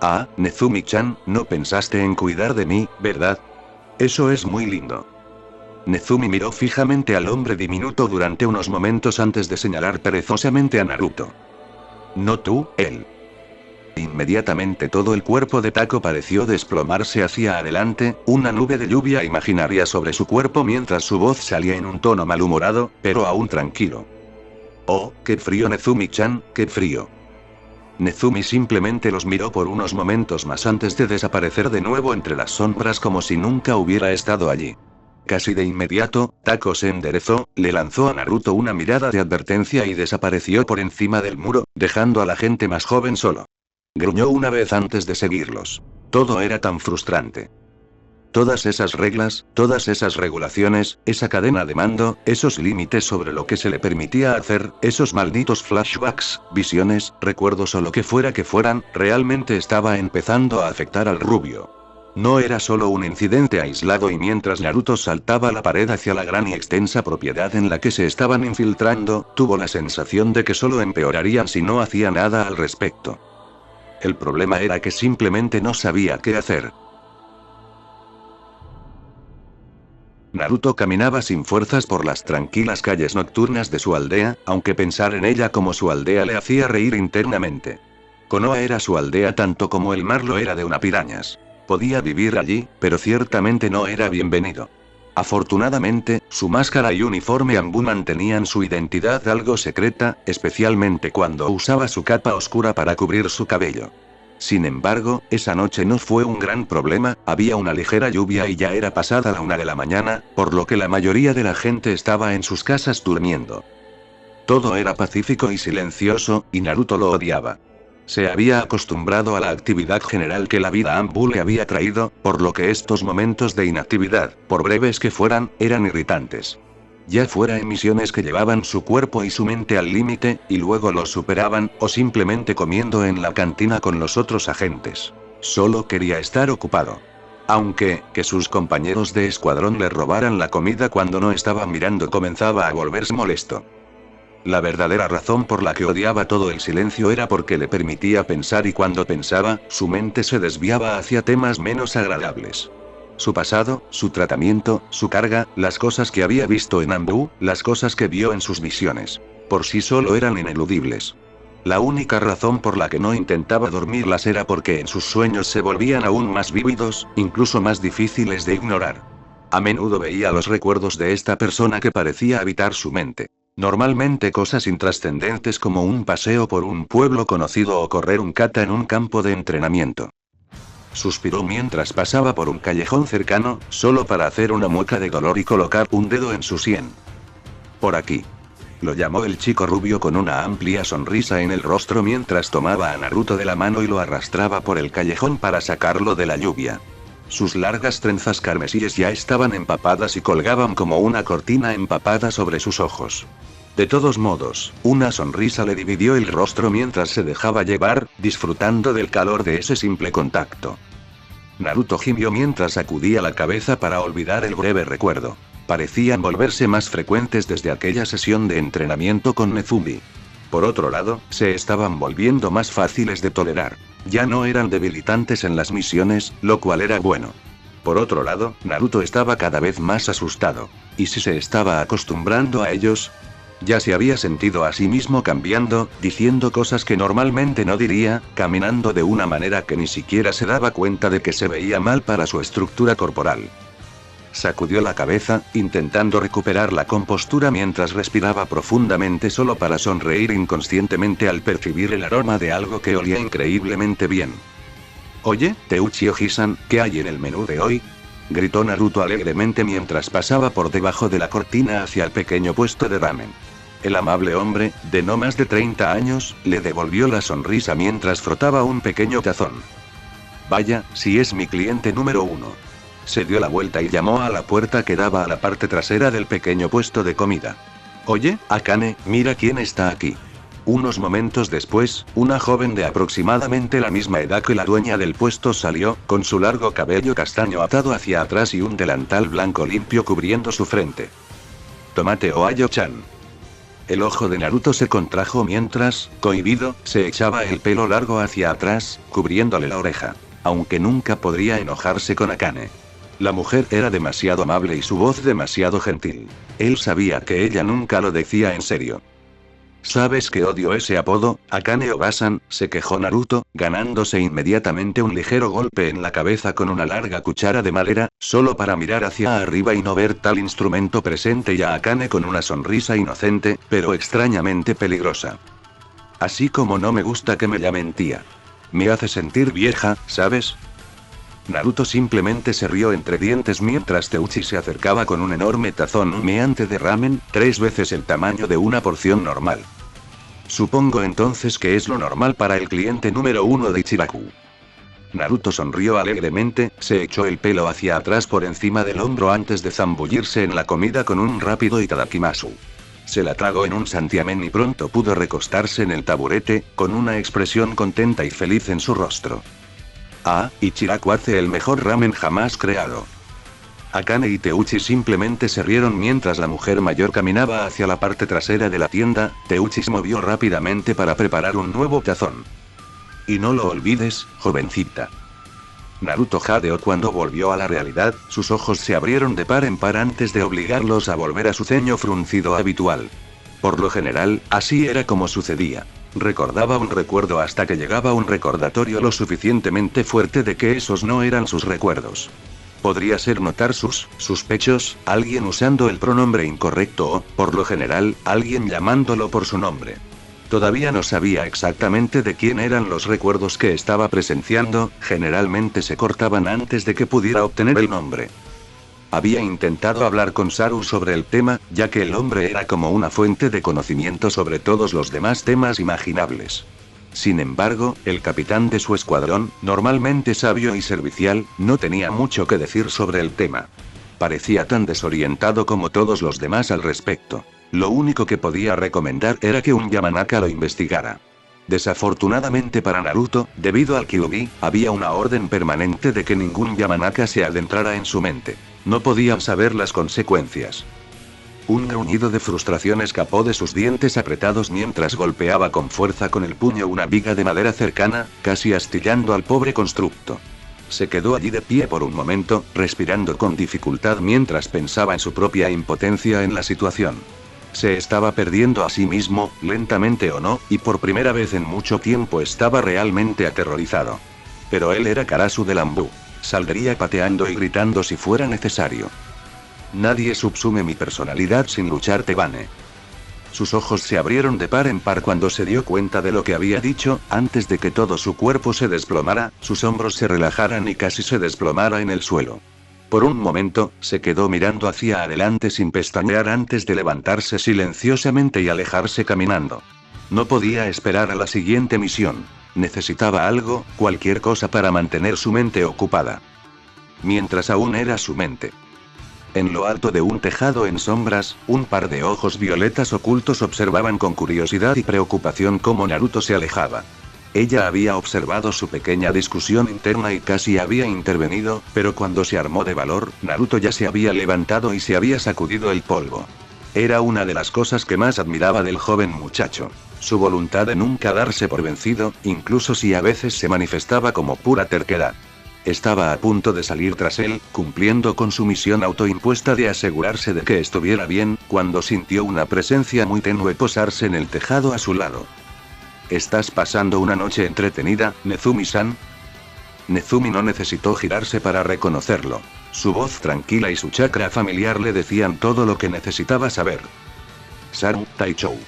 Ah, Nezumi-chan, no pensaste en cuidar de mí, ¿verdad? Eso es muy lindo. Nezumi miró fijamente al hombre diminuto durante unos momentos antes de señalar perezosamente a Naruto. No tú, él. Inmediatamente todo el cuerpo de Tako pareció desplomarse hacia adelante, una nube de lluvia imaginaria sobre su cuerpo mientras su voz salía en un tono malhumorado, pero aún tranquilo. Oh, qué frío Nezumi-chan, qué frío. Nezumi simplemente los miró por unos momentos más antes de desaparecer de nuevo entre las sombras como si nunca hubiera estado allí. Casi de inmediato, Tako se enderezó, le lanzó a Naruto una mirada de advertencia y desapareció por encima del muro, dejando a la gente más joven solo. Gruñó una vez antes de seguirlos. Todo era tan frustrante. Todas esas reglas, todas esas regulaciones, esa cadena de mando, esos límites sobre lo que se le permitía hacer, esos malditos flashbacks, visiones, recuerdos o lo que fuera que fueran, realmente estaba empezando a afectar al rubio. No era solo un incidente aislado y mientras Naruto saltaba la pared hacia la gran y extensa propiedad en la que se estaban infiltrando, tuvo la sensación de que solo empeorarían si no hacía nada al respecto. El problema era que simplemente no sabía qué hacer. Naruto caminaba sin fuerzas por las tranquilas calles nocturnas de su aldea, aunque pensar en ella como su aldea le hacía reír internamente. Konoha era su aldea tanto como el mar lo era de una pirañas. Podía vivir allí, pero ciertamente no era bienvenido. Afortunadamente, su máscara y uniforme Anbu mantenían su identidad algo secreta, especialmente cuando usaba su capa oscura para cubrir su cabello. Sin embargo, esa noche no fue un gran problema, había una ligera lluvia y ya era pasada la 1 de la mañana, por lo que la mayoría de la gente estaba en sus casas durmiendo. Todo era pacífico y silencioso, y Naruto lo odiaba. Se había acostumbrado a la actividad general que la vida Ambu le había traído, por lo que estos momentos de inactividad, por breves que fueran, eran irritantes. Ya fuera en misiones que llevaban su cuerpo y su mente al límite, y luego los superaban, o simplemente comiendo en la cantina con los otros agentes. Solo quería estar ocupado. Aunque, que sus compañeros de escuadrón le robaran la comida cuando no estaba mirando comenzaba a volverse molesto. La verdadera razón por la que odiaba todo el silencio era porque le permitía pensar y cuando pensaba, su mente se desviaba hacia temas menos agradables. Su pasado, su tratamiento, su carga, las cosas que había visto en Ambu, las cosas que vio en sus visiones. Por sí solo eran ineludibles. La única razón por la que no intentaba dormirlas era porque en sus sueños se volvían aún más vívidos, incluso más difíciles de ignorar. A menudo veía los recuerdos de esta persona que parecía habitar su mente. Normalmente cosas intrascendentes como un paseo por un pueblo conocido o correr un kata en un campo de entrenamiento. Suspiró mientras pasaba por un callejón cercano, solo para hacer una mueca de dolor y colocar un dedo en su sien. Por aquí. Lo llamó el chico rubio con una amplia sonrisa en el rostro mientras tomaba a Naruto de la mano y lo arrastraba por el callejón para sacarlo de la lluvia. Sus largas trenzas carmesíes ya estaban empapadas y colgaban como una cortina empapada sobre sus ojos. De todos modos, una sonrisa le dividió el rostro mientras se dejaba llevar, disfrutando del calor de ese simple contacto. Naruto gimió mientras sacudía la cabeza para olvidar el breve recuerdo. Parecían volverse más frecuentes desde aquella sesión de entrenamiento con Nezumi. Por otro lado, se estaban volviendo más fáciles de tolerar. Ya no eran debilitantes en las misiones, lo cual era bueno. Por otro lado, Naruto estaba cada vez más asustado. ¿Y si se estaba acostumbrando a ellos? Ya se había sentido a sí mismo cambiando, diciendo cosas que normalmente no diría, caminando de una manera que ni siquiera se daba cuenta de que se veía mal para su estructura corporal. Sacudió la cabeza, intentando recuperar la compostura mientras respiraba profundamente solo para sonreír inconscientemente al percibir el aroma de algo que olía increíblemente bien. «Oye, Teuchi Oji-san, ¿qué hay en el menú de hoy?», gritó Naruto alegremente mientras pasaba por debajo de la cortina hacia el pequeño puesto de ramen. El amable hombre, de no más de 30 años, le devolvió la sonrisa mientras frotaba un pequeño tazón. «Vaya, si es mi cliente número 1». Se dio la vuelta y llamó a la puerta que daba a la parte trasera del pequeño puesto de comida. «Oye, Akane, mira quién está aquí». Unos momentos después, una joven de aproximadamente la misma edad que la dueña del puesto salió, con su largo cabello castaño atado hacia atrás y un delantal blanco limpio cubriendo su frente. «Tomate Ohayo-chan». El ojo de Naruto se contrajo mientras, cohibido, se echaba el pelo largo hacia atrás, cubriéndole la oreja. Aunque nunca podría enojarse con Akane. La mujer era demasiado amable y su voz demasiado gentil. Él sabía que ella nunca lo decía en serio. «¿Sabes que odio ese apodo, Akane Obasan?», se quejó Naruto, ganándose inmediatamente un ligero golpe en la cabeza con una larga cuchara de madera, solo para mirar hacia arriba y no ver tal instrumento presente y a Akane con una sonrisa inocente, pero extrañamente peligrosa. «Así como no me gusta que me llamen tía. Me hace sentir vieja, ¿sabes?». Naruto simplemente se rió entre dientes mientras Teuchi se acercaba con un enorme tazón humeante de ramen, 3 veces el tamaño de una porción normal. «Supongo entonces que es lo normal para el cliente número 1 de Ichiraku». Naruto sonrió alegremente, se echó el pelo hacia atrás por encima del hombro antes de zambullirse en la comida con un rápido itadakimasu. Se la tragó en un santiamén y pronto pudo recostarse en el taburete, con una expresión contenta y feliz en su rostro. «Ah, Ichiraku hace el mejor ramen jamás creado». Akane y Teuchi simplemente se rieron mientras la mujer mayor caminaba hacia la parte trasera de la tienda. Teuchi se movió rápidamente para preparar un nuevo tazón. «Y no lo olvides, jovencita». Naruto jadeó cuando volvió a la realidad, sus ojos se abrieron de par en par antes de obligarlos a volver a su ceño fruncido habitual. Por lo general, así era como sucedía. Recordaba un recuerdo hasta que llegaba un recordatorio lo suficientemente fuerte de que esos no eran sus recuerdos. Podría ser notar sus pechos, alguien usando el pronombre incorrecto o, por lo general, alguien llamándolo por su nombre. Todavía no sabía exactamente de quién eran los recuerdos que estaba presenciando, generalmente se cortaban antes de que pudiera obtener el nombre. Había intentado hablar con Saru sobre el tema, ya que el hombre era como una fuente de conocimiento sobre todos los demás temas imaginables. Sin embargo, el capitán de su escuadrón, normalmente sabio y servicial, no tenía mucho que decir sobre el tema. Parecía tan desorientado como todos los demás al respecto. Lo único que podía recomendar era que un Yamanaka lo investigara. Desafortunadamente para Naruto, debido al Kyuubi, había una orden permanente de que ningún Yamanaka se adentrara en su mente. No podían saber las consecuencias. Un gruñido de frustración escapó de sus dientes apretados mientras golpeaba con fuerza con el puño una viga de madera cercana, casi astillando al pobre constructo. Se quedó allí de pie por un momento, respirando con dificultad mientras pensaba en su propia impotencia en la situación. Se estaba perdiendo a sí mismo, lentamente o no, y por primera vez en mucho tiempo estaba realmente aterrorizado. Pero él era Karasu del Ambú. Saldría pateando y gritando si fuera necesario. Nadie subsume mi personalidad sin luchar, Tebane. Sus ojos se abrieron de par en par cuando se dio cuenta de lo que había dicho. Antes de que todo su cuerpo se desplomara, sus hombros se relajaran y casi se desplomara en el suelo. Por un momento, se quedó mirando hacia adelante sin pestañear antes de levantarse silenciosamente y alejarse caminando. No podía esperar a la siguiente misión. Necesitaba algo, cualquier cosa para mantener su mente ocupada. Mientras aún era su mente. En lo alto de un tejado en sombras, un par de ojos violetas ocultos observaban con curiosidad y preocupación cómo Naruto se alejaba. Ella había observado su pequeña discusión interna y casi había intervenido, pero cuando se armó de valor, Naruto ya se había levantado y se había sacudido el polvo. Era una de las cosas que más admiraba del joven muchacho. Su voluntad de nunca darse por vencido, incluso si a veces se manifestaba como pura terquedad. Estaba a punto de salir tras él, cumpliendo con su misión autoimpuesta de asegurarse de que estuviera bien, cuando sintió una presencia muy tenue posarse en el tejado a su lado. ¿Estás pasando una noche entretenida, Nezumi-san? Nezumi no necesitó girarse para reconocerlo. Su voz tranquila y su chakra familiar le decían todo lo que necesitaba saber. Saru Taichou.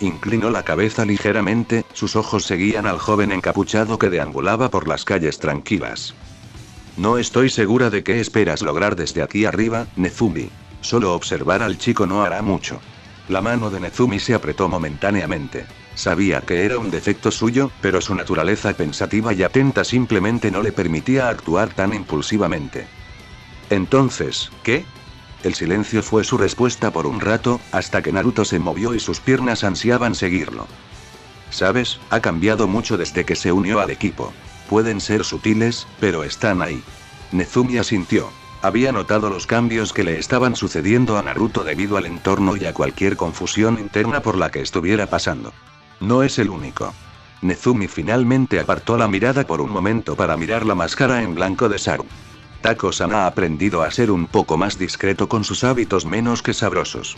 Inclinó la cabeza ligeramente, sus ojos seguían al joven encapuchado que deambulaba por las calles tranquilas. No estoy segura de qué esperas lograr desde aquí arriba, Nezumi. Solo observar al chico no hará mucho. La mano de Nezumi se apretó momentáneamente. Sabía que era un defecto suyo, pero su naturaleza pensativa y atenta simplemente no le permitía actuar tan impulsivamente. Entonces, ¿qué? El silencio fue su respuesta por un rato, hasta que Naruto se movió y sus piernas ansiaban seguirlo. ¿Sabes? Ha cambiado mucho desde que se unió al equipo. Pueden ser sutiles, pero están ahí. Nezumi asintió. Había notado los cambios que le estaban sucediendo a Naruto debido al entorno y a cualquier confusión interna por la que estuviera pasando. No es el único. Nezumi finalmente apartó la mirada por un momento para mirar la máscara en blanco de Saru. Tako-san ha aprendido a ser un poco más discreto con sus hábitos menos que sabrosos.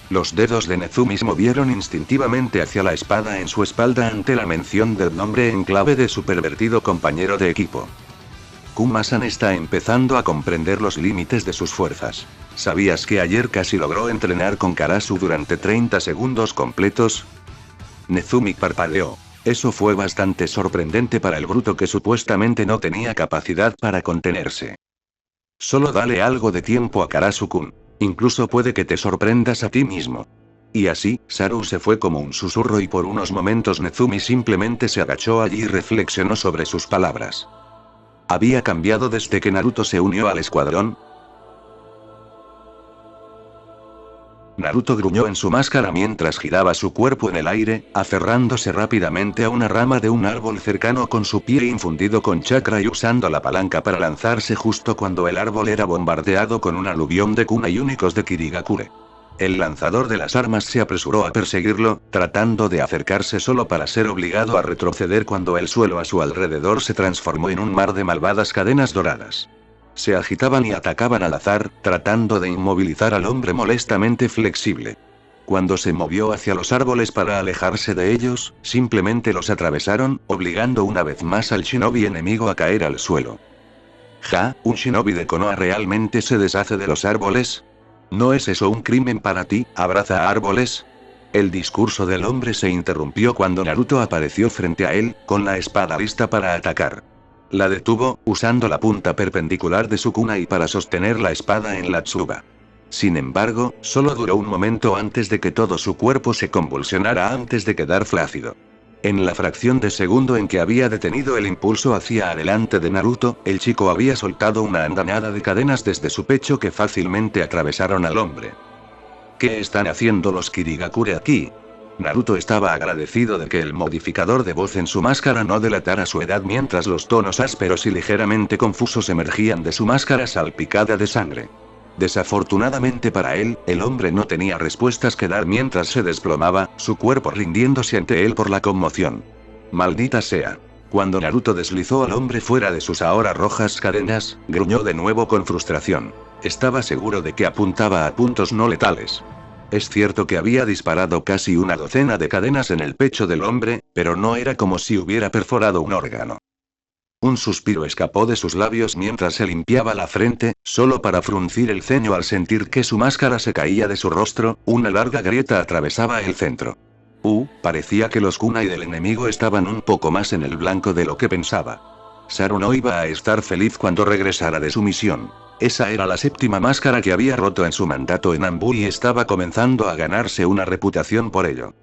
Los dedos de Nezumi se movieron instintivamente hacia la espada en su espalda ante la mención del nombre en clave de su pervertido compañero de equipo. Kuma-san está empezando a comprender los límites de sus fuerzas. ¿Sabías que ayer casi logró entrenar con Karasu durante 30 segundos completos? Nezumi parpadeó. Eso fue bastante sorprendente para el bruto que supuestamente no tenía capacidad para contenerse. Solo dale algo de tiempo a Karasu-kun. Incluso puede que te sorprendas a ti mismo. Y así, Saru se fue como un susurro y por unos momentos Nezumi simplemente se agachó allí y reflexionó sobre sus palabras. ¿Había cambiado desde que Naruto se unió al escuadrón? Naruto gruñó en su máscara mientras giraba su cuerpo en el aire, aferrándose rápidamente a una rama de un árbol cercano con su pie infundido con chakra y usando la palanca para lanzarse justo cuando el árbol era bombardeado con un aluvión de kunai únicos de Kirigakure. El lanzador de las armas se apresuró a perseguirlo, tratando de acercarse solo para ser obligado a retroceder cuando el suelo a su alrededor se transformó en un mar de malvadas cadenas doradas. Se agitaban y atacaban al azar, tratando de inmovilizar al hombre molestamente flexible. Cuando se movió hacia los árboles para alejarse de ellos, simplemente los atravesaron, obligando una vez más al shinobi enemigo a caer al suelo. ¿Ja? ¿Un shinobi de Konoha realmente se deshace de los árboles? ¿No es eso un crimen para ti, abraza árboles? El discurso del hombre se interrumpió cuando Naruto apareció frente a él, con la espada lista para atacar. La detuvo, usando la punta perpendicular de su kunai para sostener la espada en la tsuba. Sin embargo, solo duró un momento antes de que todo su cuerpo se convulsionara antes de quedar flácido. En la fracción de segundo en que había detenido el impulso hacia adelante de Naruto, el chico había soltado una andanada de cadenas desde su pecho que fácilmente atravesaron al hombre. ¿Qué están haciendo los Kirigakure aquí? Naruto estaba agradecido de que el modificador de voz en su máscara no delatara su edad mientras los tonos ásperos y ligeramente confusos emergían de su máscara salpicada de sangre. Desafortunadamente para él, el hombre no tenía respuestas que dar mientras se desplomaba, su cuerpo rindiéndose ante él por la conmoción. Maldita sea. Cuando Naruto deslizó al hombre fuera de sus ahora rojas cadenas, gruñó de nuevo con frustración. Estaba seguro de que apuntaba a puntos no letales. Es cierto que había disparado casi una docena de cadenas en el pecho del hombre, pero no era como si hubiera perforado un órgano. Un suspiro escapó de sus labios mientras se limpiaba la frente, solo para fruncir el ceño al sentir que su máscara se caía de su rostro, una larga grieta atravesaba el centro. Parecía que los kunai del enemigo estaban un poco más en el blanco de lo que pensaba. Saru no iba a estar feliz cuando regresara de su misión. Esa era la 7ª máscara que había roto en su mandato en Anbu y estaba comenzando a ganarse una reputación por ello.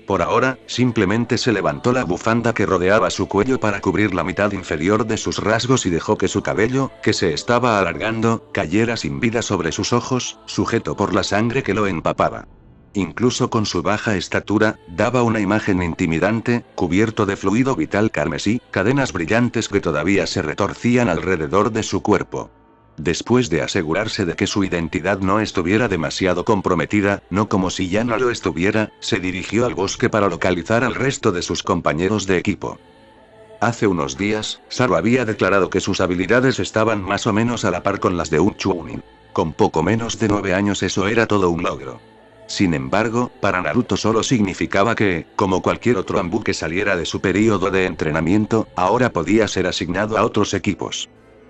Por ahora, simplemente se levantó la bufanda que rodeaba su cuello para cubrir la mitad inferior de sus rasgos y dejó que su cabello, que se estaba alargando, cayera sin vida sobre sus ojos, sujeto por la sangre que lo empapaba. Incluso con su baja estatura, daba una imagen intimidante, cubierto de fluido vital carmesí, cadenas brillantes que todavía se retorcían alrededor de su cuerpo. Después de asegurarse de que su identidad no estuviera demasiado comprometida, no como si ya no lo estuviera, se dirigió al bosque para localizar al resto de sus compañeros de equipo. Hace unos días, Saru había declarado que sus habilidades estaban más o menos a la par con las de un Chunin. Con poco menos de 9 años eso era todo un logro. Sin embargo, para Naruto solo significaba que, como cualquier otro Anbu que saliera de su período de entrenamiento, ahora podía ser asignado a otros equipos.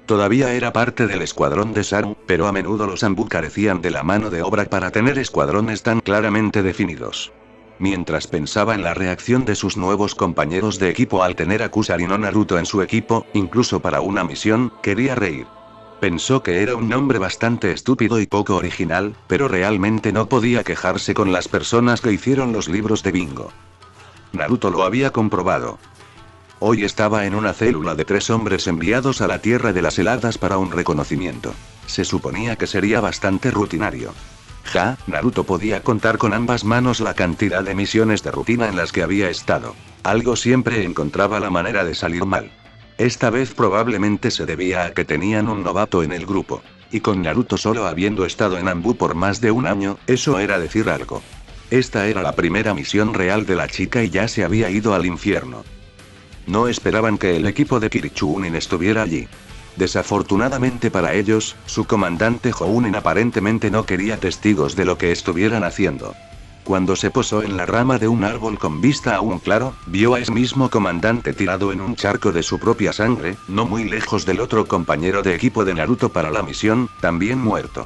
Todavía era parte del escuadrón de Saru, pero a menudo los Anbu carecían de la mano de obra para tener escuadrones tan claramente definidos. Mientras pensaba en la reacción de sus nuevos compañeros de equipo al tener a Kusari no Naruto en su equipo, incluso para una misión, quería reír. Pensó que era un nombre bastante estúpido y poco original, pero realmente no podía quejarse con las personas que hicieron los libros de bingo. Naruto lo había comprobado. Hoy estaba en una célula de 3 hombres enviados a la Tierra de las Heladas para un reconocimiento. Se suponía que sería bastante rutinario. Naruto podía contar con ambas manos la cantidad de misiones de rutina en las que había estado. Algo siempre encontraba la manera de salir mal. Esta vez probablemente se debía a que tenían un novato en el grupo. Y con Naruto solo habiendo estado en Anbu por más de un año, eso era decir algo. Esta era la primera misión real de la chica y ya se había ido al infierno. No esperaban que el equipo de Kirichunin estuviera allí. Desafortunadamente para ellos, su comandante Jounin aparentemente no quería testigos de lo que estuvieran haciendo. Cuando se posó en la rama de un árbol con vista a un claro, vio a ese mismo comandante tirado en un charco de su propia sangre, no muy lejos del otro compañero de equipo de Naruto para la misión, también muerto.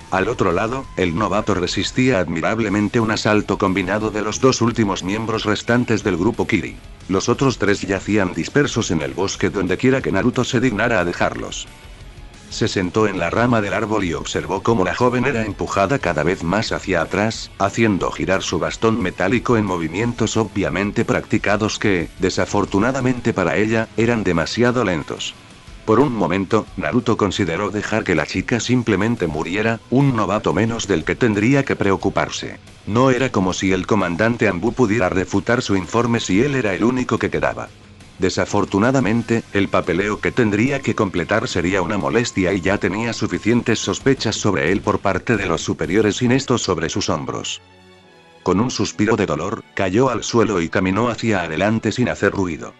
Al otro lado, el novato resistía admirablemente un asalto combinado de los 2 últimos miembros restantes del grupo Kiri. Los otros 3 yacían dispersos en el bosque dondequiera que Naruto se dignara a dejarlos. Se sentó en la rama del árbol y observó cómo la joven era empujada cada vez más hacia atrás, haciendo girar su bastón metálico en movimientos obviamente practicados que, desafortunadamente para ella, eran demasiado lentos. Por un momento, Naruto consideró dejar que la chica simplemente muriera, un novato menos del que tendría que preocuparse. No era como si el comandante Anbu pudiera refutar su informe si él era el único que quedaba. Desafortunadamente, el papeleo que tendría que completar sería una molestia y ya tenía suficientes sospechas sobre él por parte de los superiores inestos sobre sus hombros. Con un suspiro de dolor, cayó al suelo y caminó hacia adelante sin hacer ruido.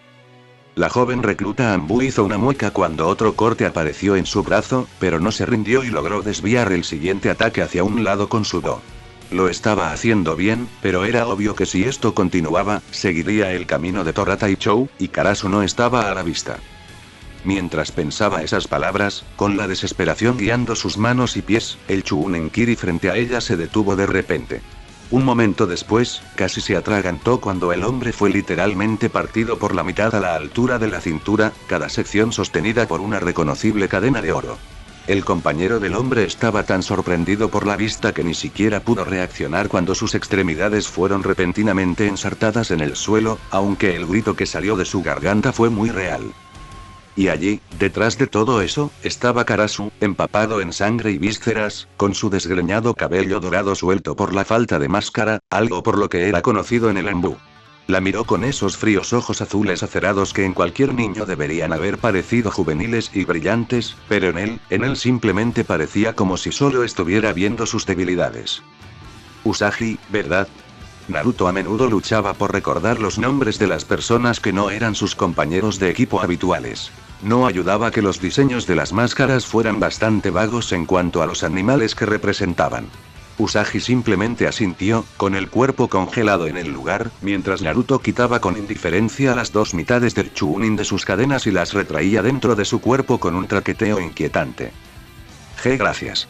La joven recluta Anbu hizo una mueca cuando otro corte apareció en su brazo, pero no se rindió y logró desviar el siguiente ataque hacia un lado con su do. Lo estaba haciendo bien, pero era obvio que si esto continuaba, seguiría el camino de Torata y Chou, y Karasu no estaba a la vista. Mientras pensaba esas palabras, con la desesperación guiando sus manos y pies, el Chunin Kiri frente a ella se detuvo de repente. Un momento después, casi se atragantó cuando el hombre fue literalmente partido por la mitad a la altura de la cintura, cada sección sostenida por una reconocible cadena de oro. El compañero del hombre estaba tan sorprendido por la vista que ni siquiera pudo reaccionar cuando sus extremidades fueron repentinamente ensartadas en el suelo, aunque el grito que salió de su garganta fue muy real. Y allí, detrás de todo eso, estaba Karasu, empapado en sangre y vísceras, con su desgreñado cabello dorado suelto por la falta de máscara, algo por lo que era conocido en el Embú. La miró con esos fríos ojos azules acerados que en cualquier niño deberían haber parecido juveniles y brillantes, pero en él simplemente parecía como si solo estuviera viendo sus debilidades. Usagi, ¿verdad? Naruto a menudo luchaba por recordar los nombres de las personas que no eran sus compañeros de equipo habituales. No ayudaba que los diseños de las máscaras fueran bastante vagos en cuanto a los animales que representaban. Usagi simplemente asintió, con el cuerpo congelado en el lugar, mientras Naruto quitaba con indiferencia las dos mitades del Chunin de sus cadenas y las retraía dentro de su cuerpo con un traqueteo inquietante. Gracias.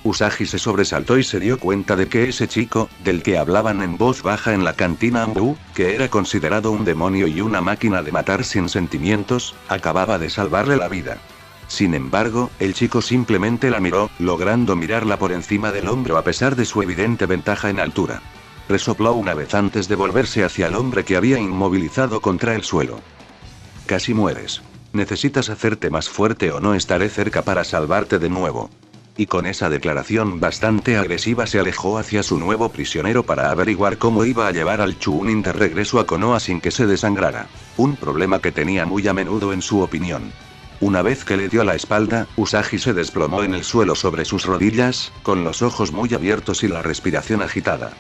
Usagi se sobresaltó y se dio cuenta de que ese chico, del que hablaban en voz baja en la cantina Ambu, que era considerado un demonio y una máquina de matar sin sentimientos, acababa de salvarle la vida. Sin embargo, el chico simplemente la miró, logrando mirarla por encima del hombro a pesar de su evidente ventaja en altura. Resopló una vez antes de volverse hacia el hombre que había inmovilizado contra el suelo. Casi mueres. Necesitas hacerte más fuerte o no estaré cerca para salvarte de nuevo. Y con esa declaración bastante agresiva se alejó hacia su nuevo prisionero para averiguar cómo iba a llevar al Chunin de regreso a Konoha sin que se desangrara. Un problema que tenía muy a menudo en su opinión. Una vez que le dio la espalda, Usagi se desplomó en el suelo sobre sus rodillas, con los ojos muy abiertos y la respiración agitada.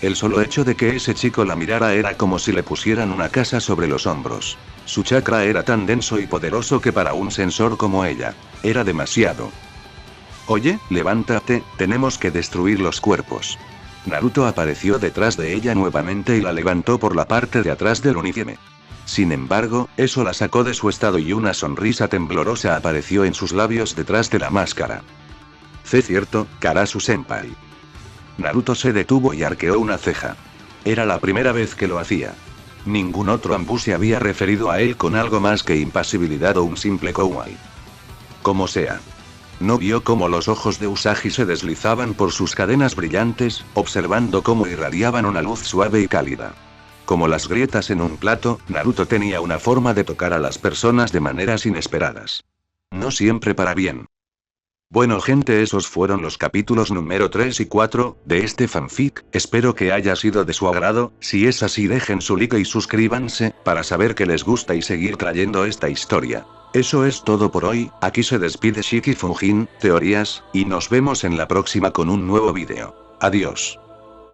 El solo hecho de que ese chico la mirara era como si le pusieran una casa sobre los hombros. Su chakra era tan denso y poderoso que para un sensor como ella, era demasiado. Oye, levántate, tenemos que destruir los cuerpos. Naruto apareció detrás de ella nuevamente y la levantó por la parte de atrás del uniforme. Sin embargo, eso la sacó de su estado y una sonrisa temblorosa apareció en sus labios detrás de la máscara. Cierto, Karasu-senpai. Naruto se detuvo y arqueó una ceja. Era la primera vez que lo hacía. Ningún otro Ambu se había referido a él con algo más que impasibilidad o un simple kawaii. Como sea. No vio cómo los ojos de Usagi se deslizaban por sus cadenas brillantes, observando cómo irradiaban una luz suave y cálida. Como las grietas en un plato, Naruto tenía una forma de tocar a las personas de maneras inesperadas. No siempre para bien. Bueno gente, esos fueron los capítulos número 3 y 4, de este fanfic, espero que haya sido de su agrado, si es así dejen su like y suscríbanse, para saber que les gusta y seguir trayendo esta historia. Eso es todo por hoy, aquí se despide Shiki Fujin, Teorías, y nos vemos en la próxima con un nuevo vídeo. Adiós.